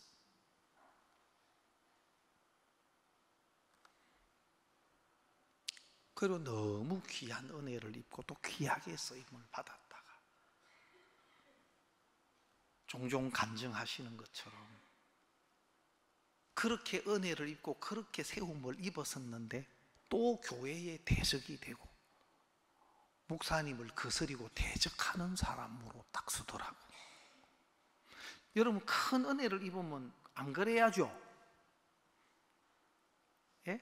그리고 너무 귀한 은혜를 입고 또 귀하게 쓰임을 받았다가 종종 간증하시는 것처럼 그렇게 은혜를 입고 그렇게 세움을 입었었는데 또 교회의 대적이 되고 목사님을 거스리고 대적하는 사람으로 딱 서더라고. 여러분 큰 은혜를 입으면 안 그래야죠? 예?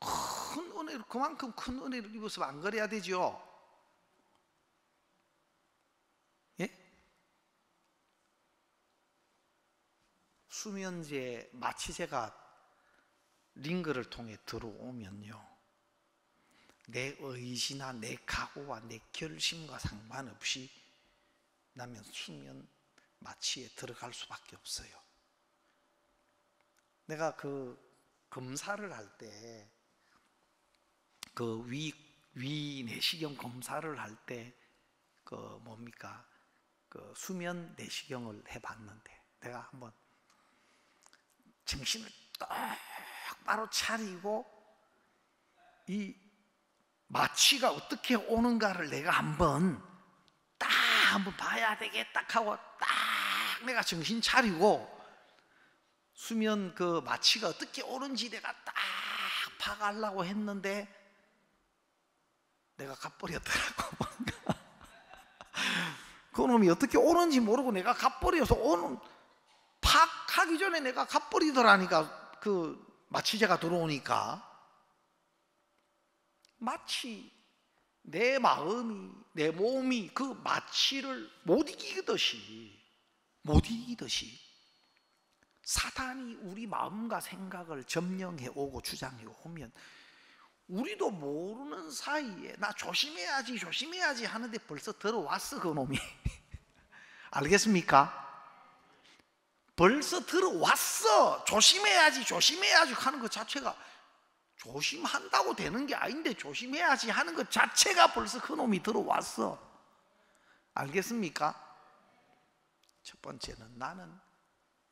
큰 은혜를 그만큼 큰 은혜를 입었으면 안 그래야 되죠? 예? 수면제, 마취제가 링거를 통해 들어오면요 내 의지나 내 각오와 내 결심과 상관없이 나면 수면 마취에 들어갈 수밖에 없어요. 내가 그 검사를 할 때 그 위 내시경 검사를 할 때 그 뭡니까 그 수면 내시경을 해봤는데 내가 한번 정신을 똑바로 차리고 이 마취가 어떻게 오는가를 내가 한번 봐야 되겠다 하고 딱 내가 정신 차리고 수면 그 마취가 어떻게 오는지 내가 딱 파악하려고 했는데 내가 가버렸더라고. 그놈이 어떻게 오는지 모르고 내가 가버려서 파악하기 전에 내가 가버리더라니까. 그 마취제가 들어오니까 마치 내 마음이 내 몸이 그 마취를 못 이기듯이 사탄이 우리 마음과 생각을 점령해 오고 주장해 오면 우리도 모르는 사이에 나 조심해야지 하는데 벌써 들어왔어 그놈이. 알겠습니까? 벌써 들어왔어. 조심해야지 하는 것 자체가 조심한다고 되는 게 아닌데 조심해야지 하는 것 자체가 벌써 그놈이 들어왔어. 알겠습니까? 첫 번째는 나는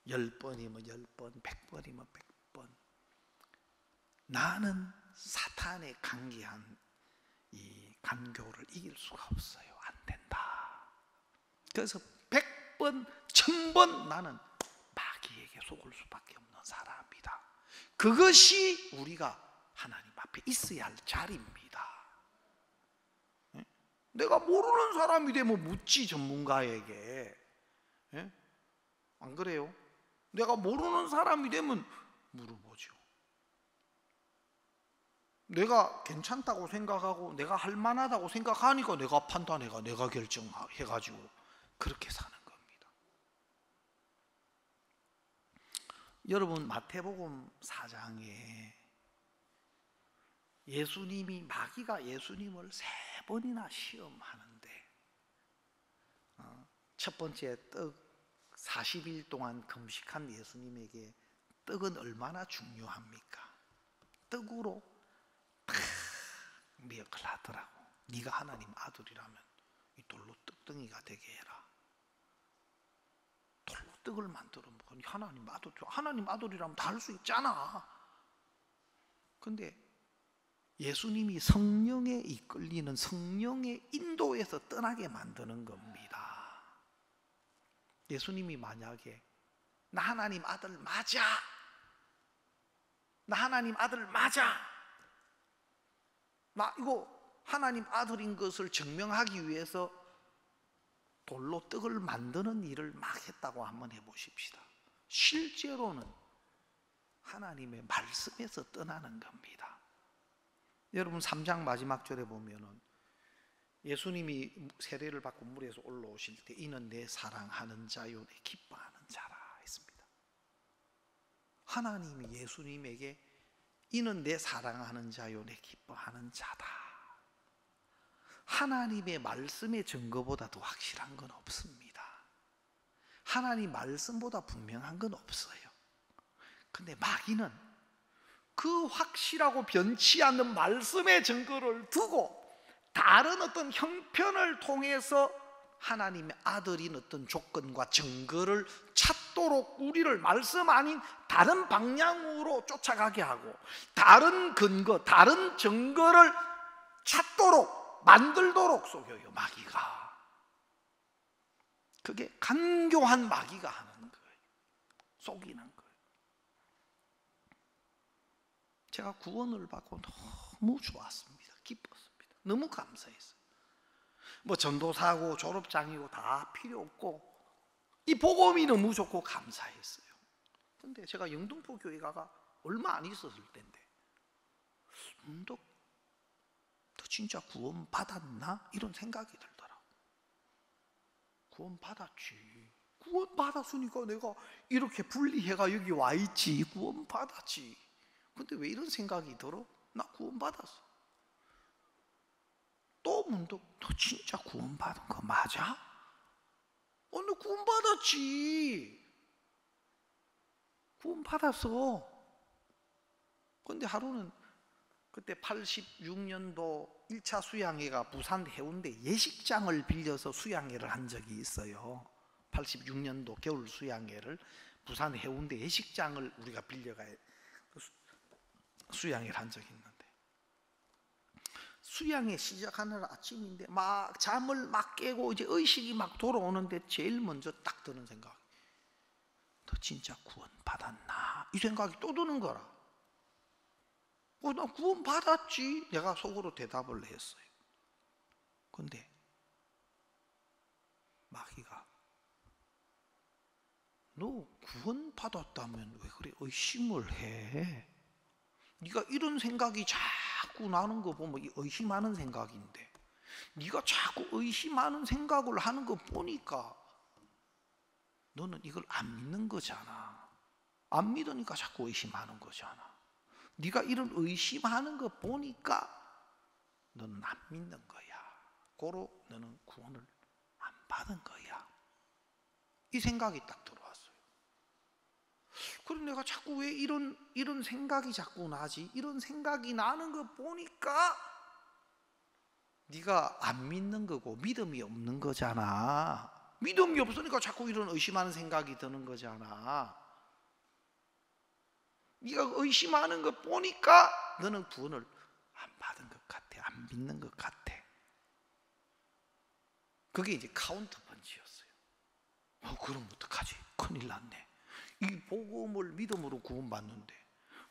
10번이면 10번, 100번이면 100번 나는 사탄에 관계한 이 간교를 이길 수가 없어요. 안 된다. 그래서 100번, 1000번 나는 마귀에게 속을 수밖에 없는 사람이다. 그것이 우리가 하나님 앞에 있어야 할 자리입니다. 내가 모르는 사람이 되면 묻지 전문가에게. 안 그래요? 내가 모르는 사람이 되면 물어보죠. 내가 괜찮다고 생각하고 내가 할 만하다고 생각하니까 내가 판단해가 내가 결정해가지고 그렇게 사는 겁니다. 여러분 마태복음 4장에 마귀가 예수님을 3번이나 시험하는데 첫 번째 떡 40일 동안 금식한 예수님에게 떡은 얼마나 중요합니까? 떡으로 탁 미역을 하더라고. 네가 하나님 아들이라면 이 돌로 떡덩이가 되게 해라. 돌로 떡을 만들어 먹어. 하나님 아들이라면 다 할 수 있잖아. 근데 예수님이 성령에 이끌리는 성령의 인도에서 떠나게 만드는 겁니다. 예수님이 만약에 나 하나님 아들 맞아, 나 하나님 아들 맞아, 나 이거 하나님 아들인 것을 증명하기 위해서 돌로 떡을 만드는 일을 막 했다고 한번 해보십시다. 실제로는 하나님의 말씀에서 떠나는 겁니다. 여러분 3장 마지막 절에 보면은 예수님이 세례를 받고 물에서 올라오실 때 이는 내 사랑하는 자요 내 기뻐하는 자라 했습니다. 하나님이 예수님에게 이는 내 사랑하는 자요 내 기뻐하는 자다. 하나님의 말씀의 증거보다 더 확실한 건 없습니다. 하나님 말씀보다 분명한 건 없어요. 근데 마귀는 그 확실하고 변치 않는 말씀의 증거를 두고 다른 어떤 형편을 통해서 하나님의 아들인 어떤 조건과 증거를 찾도록 우리를 말씀 아닌 다른 방향으로 쫓아가게 하고 다른 근거, 다른 증거를 찾도록 만들도록 속여요, 마귀가. 그게 간교한 마귀가 하는 거예요. 속이는 거예요. 제가 구원을 받고 너무 좋았습니다. 기뻤습니다. 너무 감사했어요. 뭐 전도사고 졸업장이고 다 필요 없고 이 복음이 너무 좋고 감사했어요. 근데 제가 영등포 교회 가가 얼마 안 있었을 때인데 너 진짜 구원 받았나? 이런 생각이 들더라고. 구원 받았지. 구원 받았으니까 내가 이렇게 분리해가 여기 와 있지. 구원 받았지. 근데 왜 이런 생각이 들어? 나 구원 받았어. 또 문득 너 진짜 구원 받은 거 맞아? 너 구원 받았지. 구원 받았어. 근데 하루는 그때 86년도 1차 수양회가 부산 해운대 예식장을 빌려서 수양회를 한 적이 있어요. 86년도 겨울 수양회를 부산 해운대 예식장을 우리가 빌려가 수양회를 한 적이 있는데 수양회 시작하는 아침인데 막 잠을 막 깨고 이제 의식이 막 돌아오는데 제일 먼저 딱 드는 생각, 너 진짜 구원 받았나? 이 생각이 또 드는 거라. 나 구원 받았지. 내가 속으로 대답을 했어요. 근데 마귀가 너 구원 받았다면 왜 그래 의심을 해? 네가 이런 생각이 자꾸 나는 거 보면 의심하는 생각인데 네가 자꾸 의심하는 생각을 하는 거 보니까 너는 이걸 안 믿는 거잖아. 안 믿으니까 자꾸 의심하는 거잖아. 네가 이런 의심하는 거 보니까 너는 안 믿는 거야. 고로 너는 구원을 안 받은 거야. 이 생각이 딱 들어왔어요. 그럼 내가 자꾸 왜 이런 생각이 자꾸 나지? 이런 생각이 나는 거 보니까 네가 안 믿는 거고 믿음이 없는 거잖아. 믿음이 없으니까 자꾸 이런 의심하는 생각이 드는 거잖아. 네가 의심하는 거 보니까 너는 구원을 안 받은 것 같아. 안 믿는 것 같아. 그게 이제 카운터 펀치였어요. 그럼 어떡하지? 큰일 났네. 이 복음을 믿음으로 구원받는데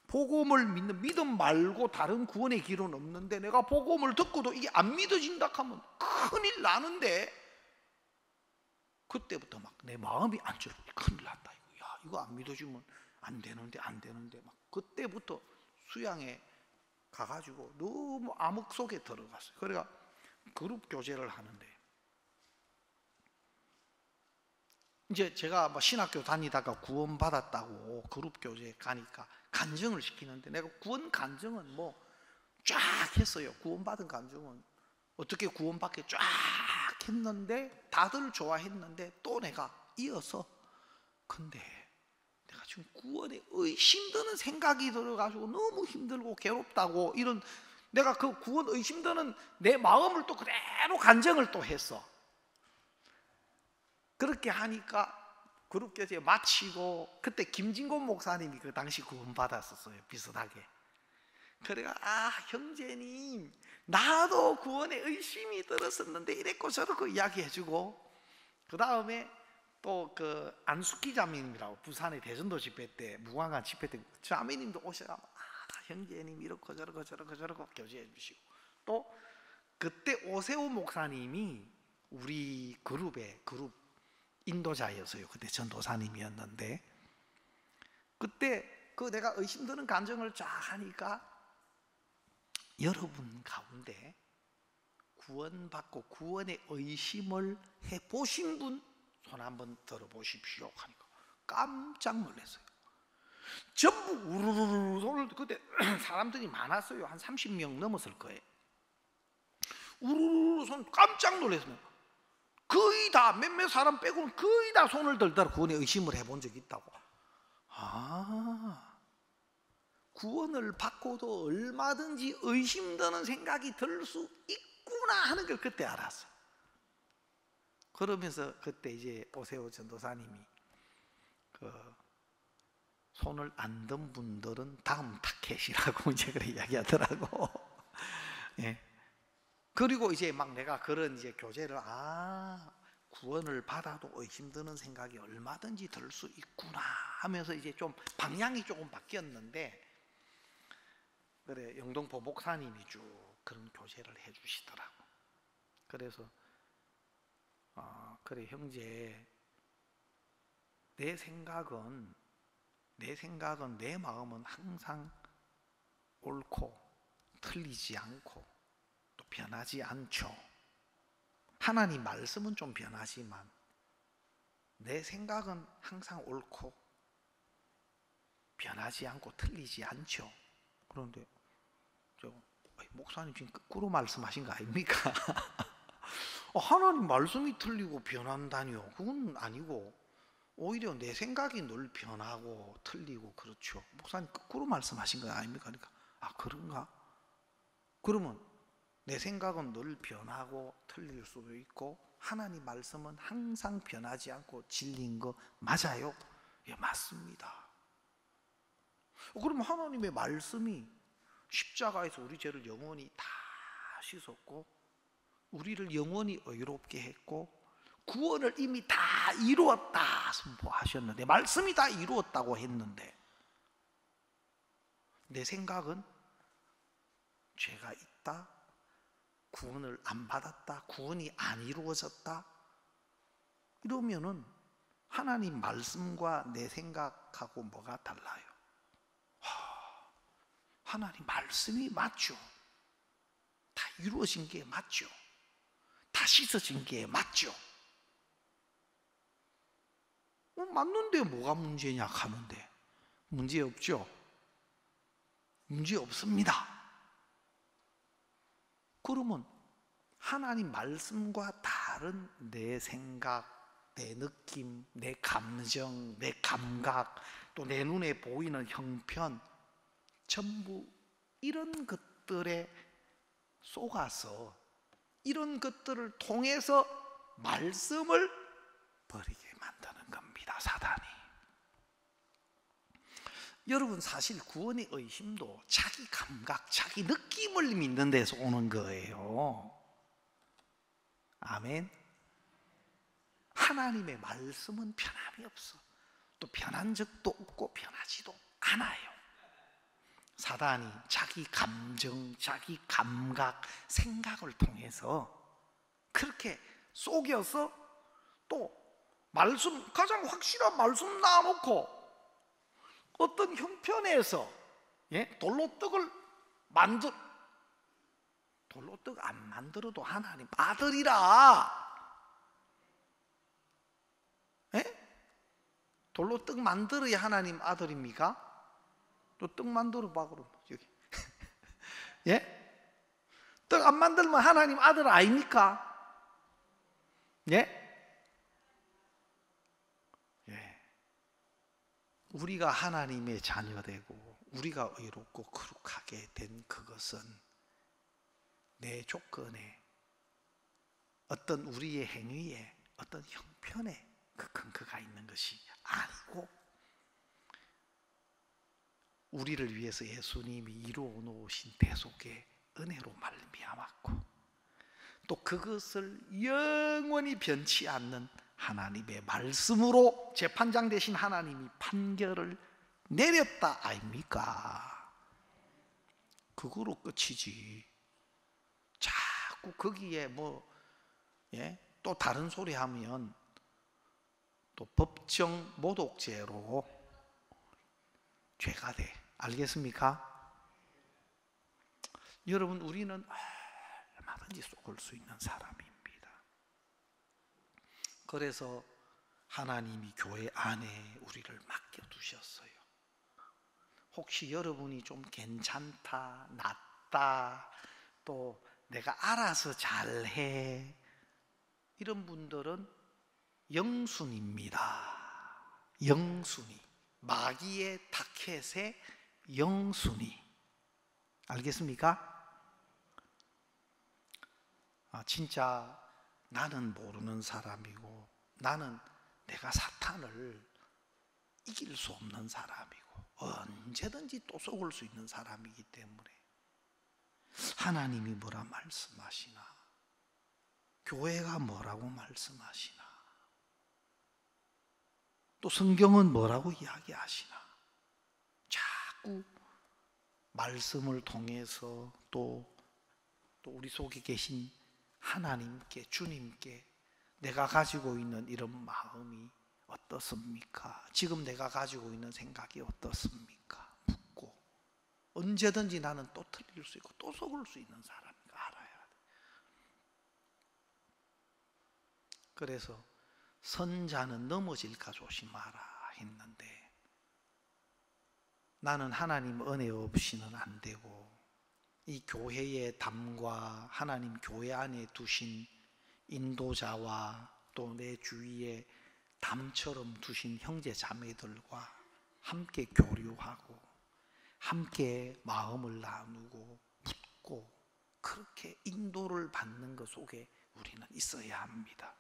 복음을 믿는 믿음 말고 다른 구원의 길은 없는데 내가 복음을 듣고도 이게 안 믿어진다 하면 큰일 나는데 그때부터 막 내 마음이 안 좋아. 큰일 났다. 이거 안 믿어지면 안 되는데 막 그때부터 수양에 가가지고 너무 암흑 속에 들어갔어요. 그러니까 그룹 교제를 하는데 이제 제가 뭐 신학교 다니다가 구원 받았다고 그룹 교제 가니까 간증을 시키는데 내가 구원 간증은 뭐 쫙 했어요. 구원 받은 간증은 어떻게 구원 받게 쫙 했는데 다들 좋아했는데 또 내가 이어서 근데 내가 지금 구원에 의심드는 생각이 들어가지고 너무 힘들고 괴롭다고, 이런 내가 그 구원 의심드는 내 마음을 또 그대로 간증을 또 했어. 그렇게 하니까 그렇게 이제 마치고, 그때 김진곤 목사님이 그 당시 구원 받았었어요, 비슷하게. 그래가 형제님, 나도 구원에 의심이 들었었는데 이랬고 저랬고 이야기해주고, 그 다음에 또 그 안숙기 자매님이라고 부산의 대전도 집회 때, 무궁화관 집회 때 자매님도 오셔가지고 형제님 이렇고 저렇고 저렇고 저렇고 교제해 주시고, 또 그때 오세호 목사님이 우리 그룹 인도자였어요. 그때 전도사님이었는데, 그때 그 내가 의심드는 간증을 쫙 하니까 여러분 가운데 구원받고 구원의 의심을 해보신 분 손 한번 들어보십시오 하니까 깜짝 놀랐어요. 전부 우르르르 손을, 그때 사람들이 많았어요. 한 30명 넘었을 거예요. 우르르 손 깜짝 놀랐습니다. 거의 다, 몇몇 사람 빼고는 거의 다 손을 들더라. 구원에 의심을 해본 적이 있다고. 구원을 받고도 얼마든지 의심드는 생각이 들 수 있구나 하는 걸 그때 알았어. 그러면서 그때 이제 오세호 전도사님이 그 손을 안 든 분들은 다음 타켓이라고 이제 그래 이야기하더라고. 예. 그리고 이제 막 내가 그런 이제 교제를, 구원을 받아도 의심드는 생각이 얼마든지 들 수 있구나 하면서 이제 좀 방향이 조금 바뀌었는데, 그래 영동포 목사님이 쭉 그런 교제를 해주시더라고. 그래서 그래 형제, 내 생각은 내 마음은 항상 옳고 틀리지 않고 또 변하지 않죠. 하나님 말씀은 좀 변하지만 내 생각은 항상 옳고 변하지 않고 틀리지 않죠. 그런데 목사님 지금 거꾸로 말씀하신 거 아닙니까? 하나님 말씀이 틀리고 변한다니요? 그건 아니고 오히려 내 생각이 늘 변하고 틀리고 그렇죠. 목사님 거꾸로 말씀하신 거 아닙니까? 그러니까 그런가? 그러면 내 생각은 늘 변하고 틀릴 수도 있고 하나님 말씀은 항상 변하지 않고 진리인 거 맞아요? 예, 맞습니다. 그럼 하나님의 말씀이 십자가에서 우리 죄를 영원히 다 씻었고 우리를 영원히 의롭게 했고 구원을 이미 다 이루었다 선포하셨는데, 말씀이 다 이루었다고 했는데 내 생각은 죄가 있다, 구원을 안 받았다, 구원이 안 이루어졌다, 이러면은 하나님 말씀과 내 생각하고 뭐가 달라요? 하나님 말씀이 맞죠. 다 이루어진 게 맞죠. 다 씻어진 게 맞죠. 맞는데 뭐가 문제냐 하는데 문제 없죠. 문제 없습니다. 그러면 하나님 말씀과 다른 내 생각, 내 느낌, 내 감정, 내 감각, 또 내 눈에 보이는 형편, 전부 이런 것들에 속아서 이런 것들을 통해서 말씀을 버리게 만드는 겁니다, 사단이. 여러분, 사실 구원의 의심도 자기 감각, 자기 느낌을 믿는 데서 오는 거예요. 아멘. 하나님의 말씀은 변함이 없어. 또 변한 적도 없고 변하지도 않아요. 사단이 자기 감정, 자기 감각, 생각을 통해서 그렇게 속여서 또 말씀, 가장 확실한 말씀 놔놓고 어떤 형편에서 돌로떡을 돌로떡 안 만들어도 하나님 아들이라. 돌로떡 만들어야 하나님 아들입니까? 또 떡 만들어 봐 그럼 여기. 떡 안 만들면 하나님 아들 아닙니까? 우리가 하나님의 자녀되고 우리가 의롭고 거룩하게 된 그것은 내 조건에 어떤 우리의 행위에 어떤 형편에 그 근거가 있는 것이 아니고 우리를 위해서 예수님이 이루어 놓으신 대속의 은혜로 말미암았고 또 그것을 영원히 변치 않는 하나님의 말씀으로 재판장 되신 하나님이 판결을 내렸다 아닙니까? 그거로 끝이지. 자꾸 거기에 또 다른 소리 하면 또 법정 모독죄로 죄가 돼. 알겠습니까? 여러분, 우리는 얼마든지 속을 수 있는 사람입니다. 그래서 하나님이 교회 안에 우리를 맡겨두셨어요. 혹시 여러분이 좀 괜찮다, 낫다, 또 내가 알아서 잘해, 이런 분들은 영순입니다. 영순이. 마귀의 타켓의 영순이. 알겠습니까? 진짜 나는 모르는 사람이고 나는 내가 사탄을 이길 수 없는 사람이고 언제든지 또 속을 수 있는 사람이기 때문에 하나님이 뭐라 말씀하시나, 교회가 뭐라고 말씀하시나, 또 성경은 뭐라고 이야기하시나, 자꾸 말씀을 통해서 또 우리 속에 계신 하나님께, 주님께 내가 가지고 있는 이런 마음이 어떻습니까? 지금 내가 가지고 있는 생각이 어떻습니까? 묻고 언제든지 나는 또 틀릴 수 있고 또 속을 수 있는 사람인가 알아야 돼. 그래서 선자는 넘어질까 조심하라 했는데 나는 하나님 은혜 없이는 안 되고 이 교회의 담과 하나님 교회 안에 두신 인도자와 또 내 주위에 담처럼 두신 형제 자매들과 함께 교류하고 함께 마음을 나누고 묻고 그렇게 인도를 받는 것 속에 우리는 있어야 합니다.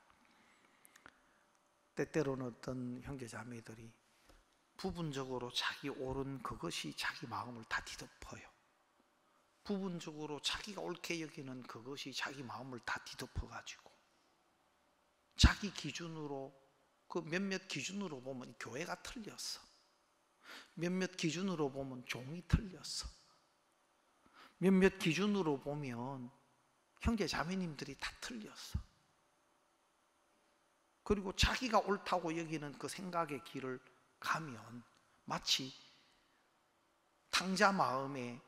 때때로는 어떤 형제 자매들이 부분적으로 자기 옳은 그것이 자기 마음을 다 뒤덮어요. 부분적으로 자기가 옳게 여기는 그것이 자기 마음을 다 뒤덮어가지고 자기 기준으로, 그 몇몇 기준으로 보면 교회가 틀렸어. 몇몇 기준으로 보면 종이 틀렸어. 몇몇 기준으로 보면 형제 자매님들이 다 틀렸어. 그리고 자기가 옳다고 여기는 그 생각의 길을 가면 마치 탕자 마음에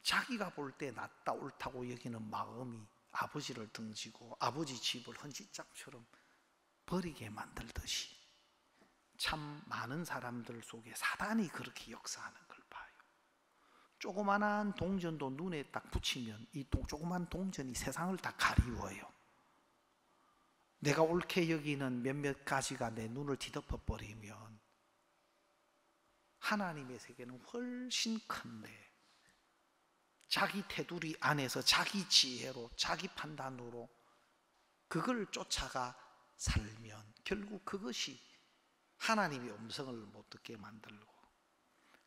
자기가 볼 때 낫다 옳다고 여기는 마음이 아버지를 등지고 아버지 집을 헌신장처럼 버리게 만들듯이 참 많은 사람들 속에 사단이 그렇게 역사하는 걸 봐요. 조그만한 동전도 눈에 딱 붙이면 이 조그만 동전이 세상을 다 가리워요. 내가 옳게 여기는 몇몇 가지가 내 눈을 뒤덮어 버리면 하나님의 세계는 훨씬 큰데 자기 테두리 안에서 자기 지혜로 자기 판단으로 그걸 쫓아가 살면 결국 그것이 하나님의 음성을 못 듣게 만들고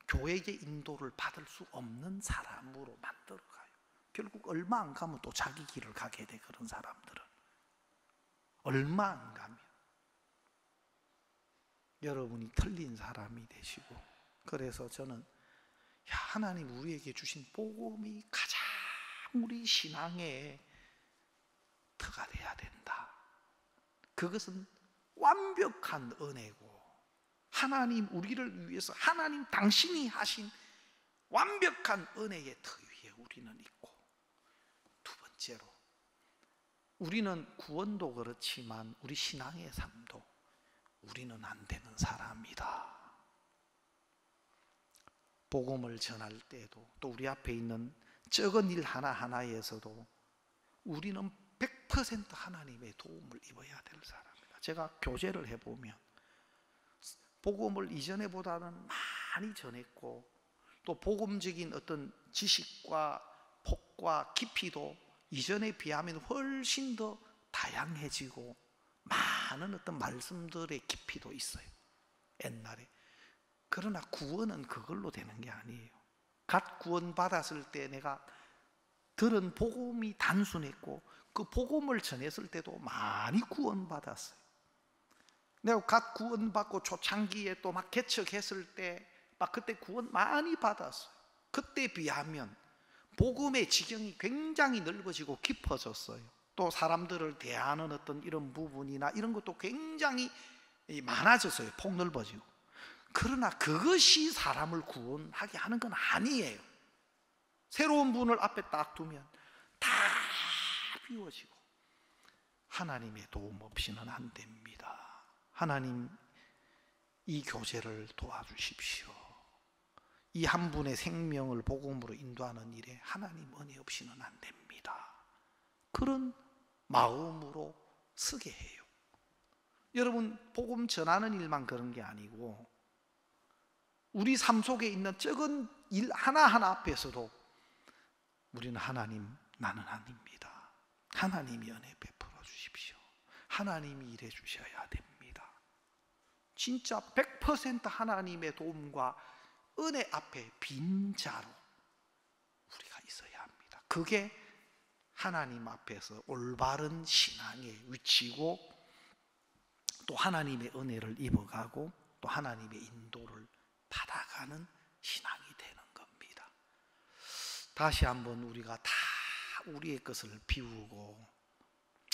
교회의 인도를 받을 수 없는 사람으로 만들어가요. 결국 얼마 안 가면 또 자기 길을 가게 돼. 그런 사람들은 얼마 안 가면 여러분이 틀린 사람이 되시고, 그래서 저는 하나님 우리에게 주신 복음이 가장 우리 신앙의 터가 돼야 된다. 그것은 완벽한 은혜고 하나님 우리를 위해서 하나님 당신이 하신 완벽한 은혜의 터 위에 우리는 있고, 두 번째로 우리는 구원도 그렇지만 우리 신앙의 삶도 우리는 안 되는 사람이다. 복음을 전할 때도 또 우리 앞에 있는 적은 일 하나하나에서도 우리는 100% 하나님의 도움을 입어야 될 사람이다. 제가 교제를 해보면 복음을 이전에보다는 많이 전했고, 또 복음적인 어떤 지식과 폭과 깊이도 이전에 비하면 훨씬 더 다양해지고 많은 어떤 말씀들의 깊이도 있어요, 옛날에. 그러나 구원은 그걸로 되는 게 아니에요. 갓 구원받았을 때 내가 들은 복음이 단순했고, 그 복음을 전했을 때도 많이 구원받았어요. 내가 갓 구원받고 초창기에 또 막 개척했을 때 막 그때 구원 많이 받았어요. 그때 비하면 복음의 지경이 굉장히 넓어지고 깊어졌어요. 또 사람들을 대하는 어떤 이런 부분이나 이런 것도 굉장히 많아졌어요. 폭넓어지고. 그러나 그것이 사람을 구원하게 하는 건 아니에요. 새로운 분을 앞에 딱 두면 다 비워지고 하나님의 도움 없이는 안 됩니다. 하나님, 이 교제를 도와주십시오. 이 한 분의 생명을 복음으로 인도하는 일에 하나님 은혜 없이는 안 됩니다. 그런 마음으로 쓰게 해요. 여러분, 복음 전하는 일만 그런 게 아니고 우리 삶 속에 있는 적은 일 하나하나 앞에서도 우리는 하나님, 나는 아닙니다. 하나님이 은혜 베풀어 주십시오. 하나님이 일해 주셔야 됩니다. 진짜 100% 하나님의 도움과 은혜 앞에 빈자로 우리가 있어야 합니다. 그게 하나님 앞에서 올바른 신앙의 위치고, 또 하나님의 은혜를 입어가고 또 하나님의 인도를 받아가는 신앙이 되는 겁니다. 다시 한번 우리가 다 우리의 것을 비우고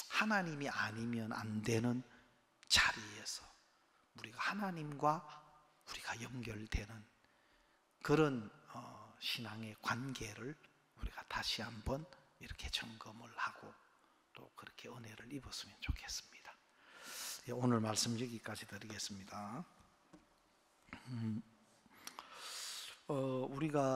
하나님이 아니면 안 되는 자리에서 우리가 하나님과 우리가 연결되는 그런 신앙의 관계를 우리가 다시 한번 이렇게 점검을 하고 또 그렇게 은혜를 입었으면 좋겠습니다. 오늘 말씀 여기까지 드리겠습니다. 우리가